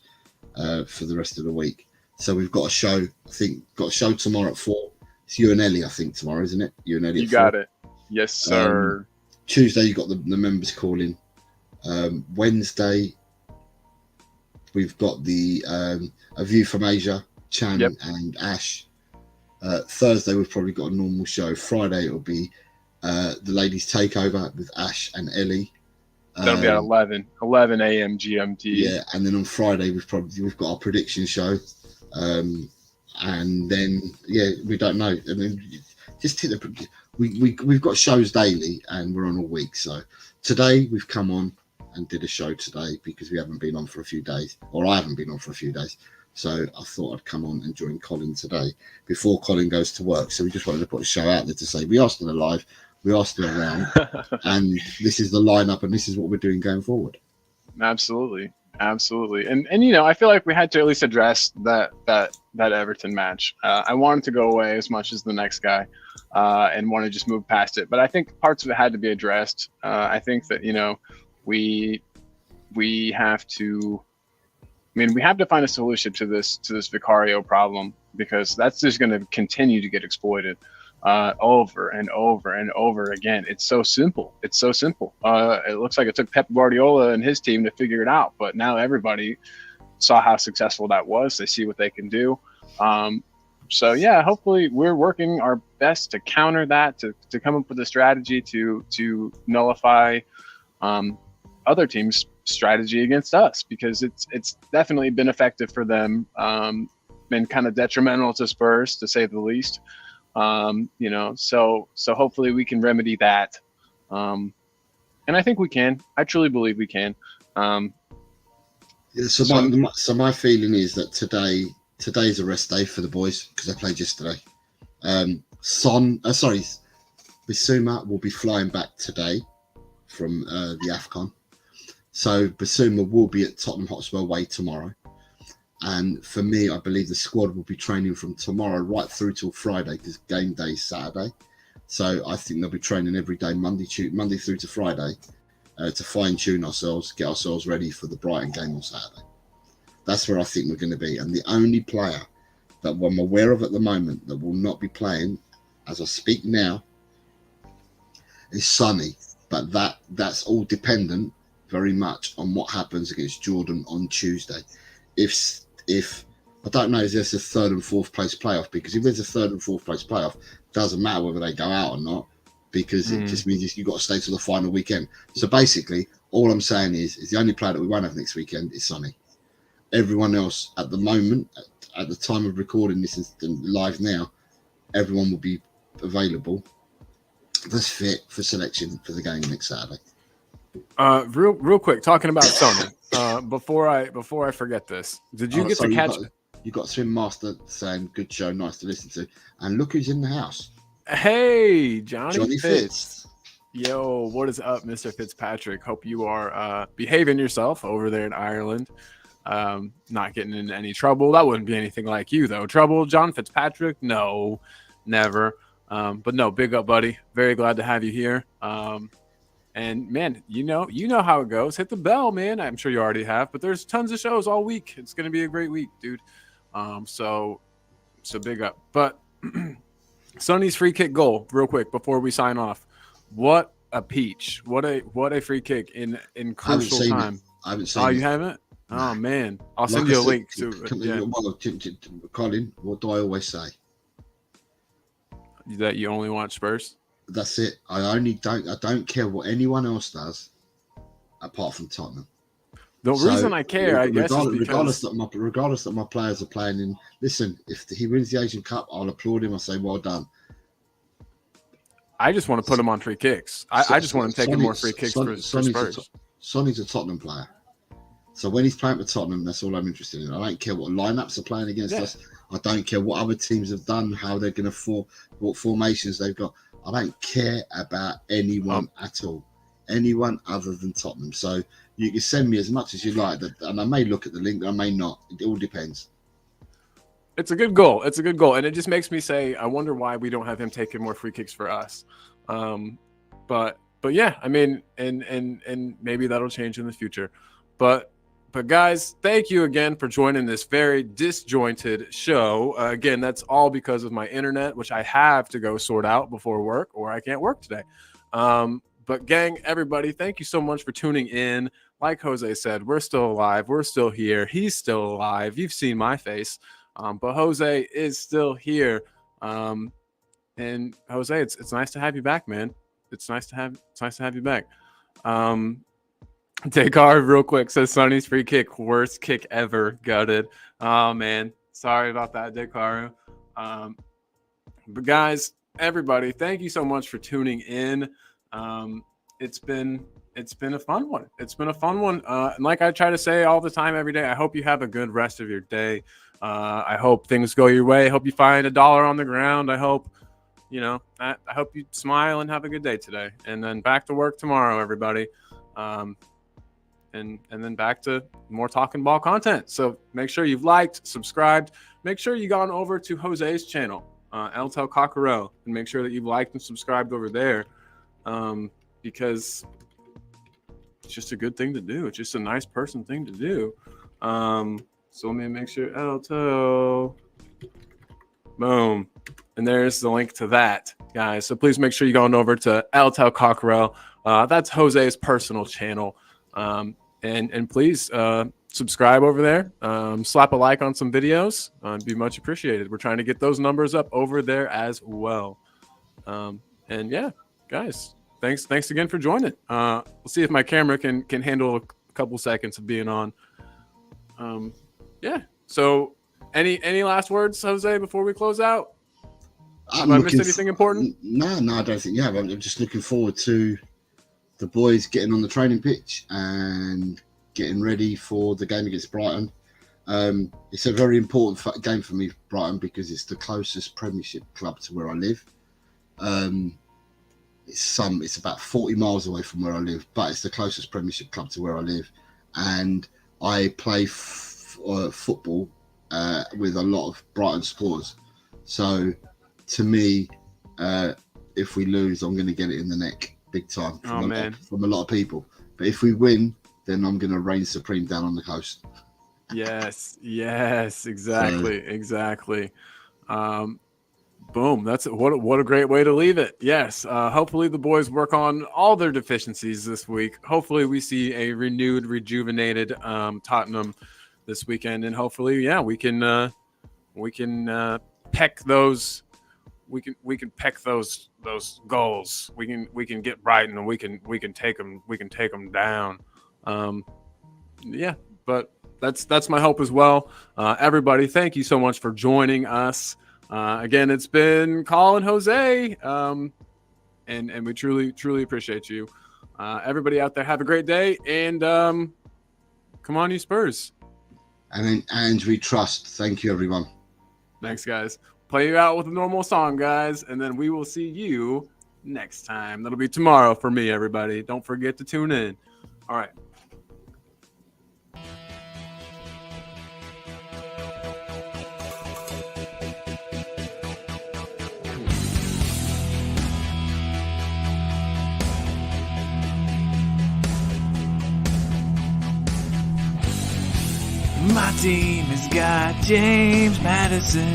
for the rest of the week. So we've got a show. I think got a show tomorrow at 4. It's you and Ellie, I think, tomorrow, isn't it? You and Ellie. You got it. Yes, sir. Tuesday you got the members calling. Wednesday we've got the A View from Asia, Chan and Ash. Thursday we've probably got a normal show. Friday it'll be the ladies takeover with Ash and Ellie. That'll be at 11 a.m. GMT. Yeah, and then on Friday we've got our prediction show. And then we don't know. I mean, just hit we've got shows daily and we're on all week. So today we've come on and did a show today because we haven't been on for a few days, or I haven't been on for a few days. So I thought I'd come on and join Colin today before Colin goes to work. So we just wanted to put a show out there to say we are still alive, we are still around, and this is the lineup, and this is what we're doing going forward. Absolutely. Absolutely. And you know, I feel like we had to at least address that Everton match. I wanted to go away as much as the next guy, and want to just move past it. But I think parts of it had to be addressed. I think that, you know, we have to. I mean, we have to find a solution to this Vicario problem, because that's just going to continue to get exploited over and over and over again. It's so simple. It looks like it took Pep Guardiola and his team to figure it out, but now everybody saw how successful that was. They see what they can do. So yeah, hopefully we're working our best to counter that, to come up with a strategy to nullify other teams' strategy against us, because it's definitely been effective for them, been kind of detrimental to Spurs, to say the least. You know, so hopefully we can remedy that. And I think we can. I truly believe we can. Yeah, so my feeling is that today's a rest day for the boys, because they played yesterday. Bissouma will be flying back today from the AFCON. So Bissouma will be at Tottenham Hotspur away tomorrow. And for me, I believe the squad will be training from tomorrow right through till Friday, because game day is Saturday. So I think they'll be training every day, Monday through to Friday, to fine-tune ourselves, get ourselves ready for the Brighton game on Saturday. That's where I think we're going to be. And the only player that I'm aware of at the moment that will not be playing, as I speak now, is Sonny. But that's all dependent very much on what happens against Jordan on Tuesday. If I don't know, is this a third and fourth place playoff? Because if there's a third and fourth place playoff, it doesn't matter whether they go out or not, because it just means you've got to stay till the final weekend. So basically, all I'm saying is the only player that we won't have next weekend is Sonny. Everyone else at the moment, at the time of recording this is live now, everyone will be available that's fit for selection for the game next Saturday. Real quick, talking about Sony. Before I forget this, did you get to catch? You got Swim Master saying good show, nice to listen to, and look who's in the house. Hey, Johnny Fitz. Yo, what is up, Mr. Fitzpatrick? Hope you are behaving yourself over there in Ireland. Not getting in any trouble. That wouldn't be anything like you, though. Trouble, John Fitzpatrick? No, never. But no, big up, buddy. Very glad to have you here. And man, you know how it goes. Hit the bell, man. I'm sure you already have, but there's tons of shows all week. It's gonna be a great week, dude. So big up. But Sonny's free kick goal, real quick before we sign off. What a peach! What a free kick in crucial time. I haven't seen it. Oh, you haven't? Oh man, I'll send you a link to. Colin, what do I always say? That you only watch Spurs? That's it. I don't care what anyone else does, apart from Tottenham. The reason I care, I guess, is because regardless that my players are playing in. Listen, if he wins the Asian Cup, I'll applaud him. I'll say well done. I just want to put him on free kicks. I just want him taking more free kicks for Spurs. Sonny's a Tottenham player, so when he's playing for Tottenham, that's all I'm interested in. I don't care what lineups are playing against us. I don't care what other teams have done, how they're going to what formations they've got. I don't care about anyone at all, anyone other than Tottenham. So you can send me as much as you like, and I may look at the link, I may not. It all depends. It's a good goal. And it just makes me say, I wonder why we don't have him taking more free kicks for us. But yeah, I mean, and maybe that'll change in the future. But guys, thank you again for joining this very disjointed show. Again, that's all because of my internet, which I have to go sort out before work, or I can't work today. But gang, everybody, thank you so much for tuning in. Like Jose said, we're still alive. We're still here. He's still alive. You've seen my face. But Jose is still here. And Jose, it's nice to have you back, man. It's nice to have you back. Descartes, real quick, says Sonny's free kick, worst kick ever. Gutted. Oh man, sorry about that, Descartes. But guys, everybody, thank you so much for tuning in. It's been a fun one. And like I try to say all the time, every day, I hope you have a good rest of your day. I hope things go your way. I hope you find $1 on the ground. I hope you smile and have a good day today. And then back to work tomorrow, everybody. and then back to more talking ball content. So make sure you've liked, subscribed. Make sure you've gone over to Jose's channel, Eltel Cockerell, and make sure that you've liked and subscribed over there, because it's just a good thing to do. It's just a nice person thing to do. So let me make sure Eltel. Boom. And there's the link to that, guys. So please make sure you go on over to Eltel Cockerell. That's Jose's personal channel. And please subscribe over there. Slap a like on some videos. It'd be much appreciated. We're trying to get those numbers up over there as well. And yeah, guys, thanks again for joining. We'll see if my camera can handle a couple seconds of being on. Yeah. So any last words, Jose, before we close out? Have I missed anything important? No, I don't think you have. I'm just looking forward to the boys getting on the training pitch and getting ready for the game against Brighton. It's a very important game for me, Brighton, because it's the closest Premiership club to where I live. It's about 40 miles away from where I live, but it's the closest Premiership club to where I live, and I play football with a lot of Brighton supporters. So to me, if we lose, I'm going to get it in the neck big time from a lot of people. But if we win, then I'm going to reign supreme down on the coast. Yes, exactly. Boom. That's what a great way to leave it. Yes. Hopefully the boys work on all their deficiencies this week. Hopefully we see a renewed, rejuvenated Tottenham this weekend, and hopefully, yeah, we can peck those. We can peck those goals. We can get Brighton, and we can take them down. Yeah, but that's my hope as well. Everybody, thank you so much for joining us. Again, it's been Colin, Jose, and we truly appreciate you. Everybody out there, have a great day, and come on, you Spurs. And we trust. Thank you, everyone. Thanks, guys. Play you out with a normal song, guys, and then we will see you next time. That'll be tomorrow for me, everybody. Don't forget to tune in. All right. My team has got James Madison,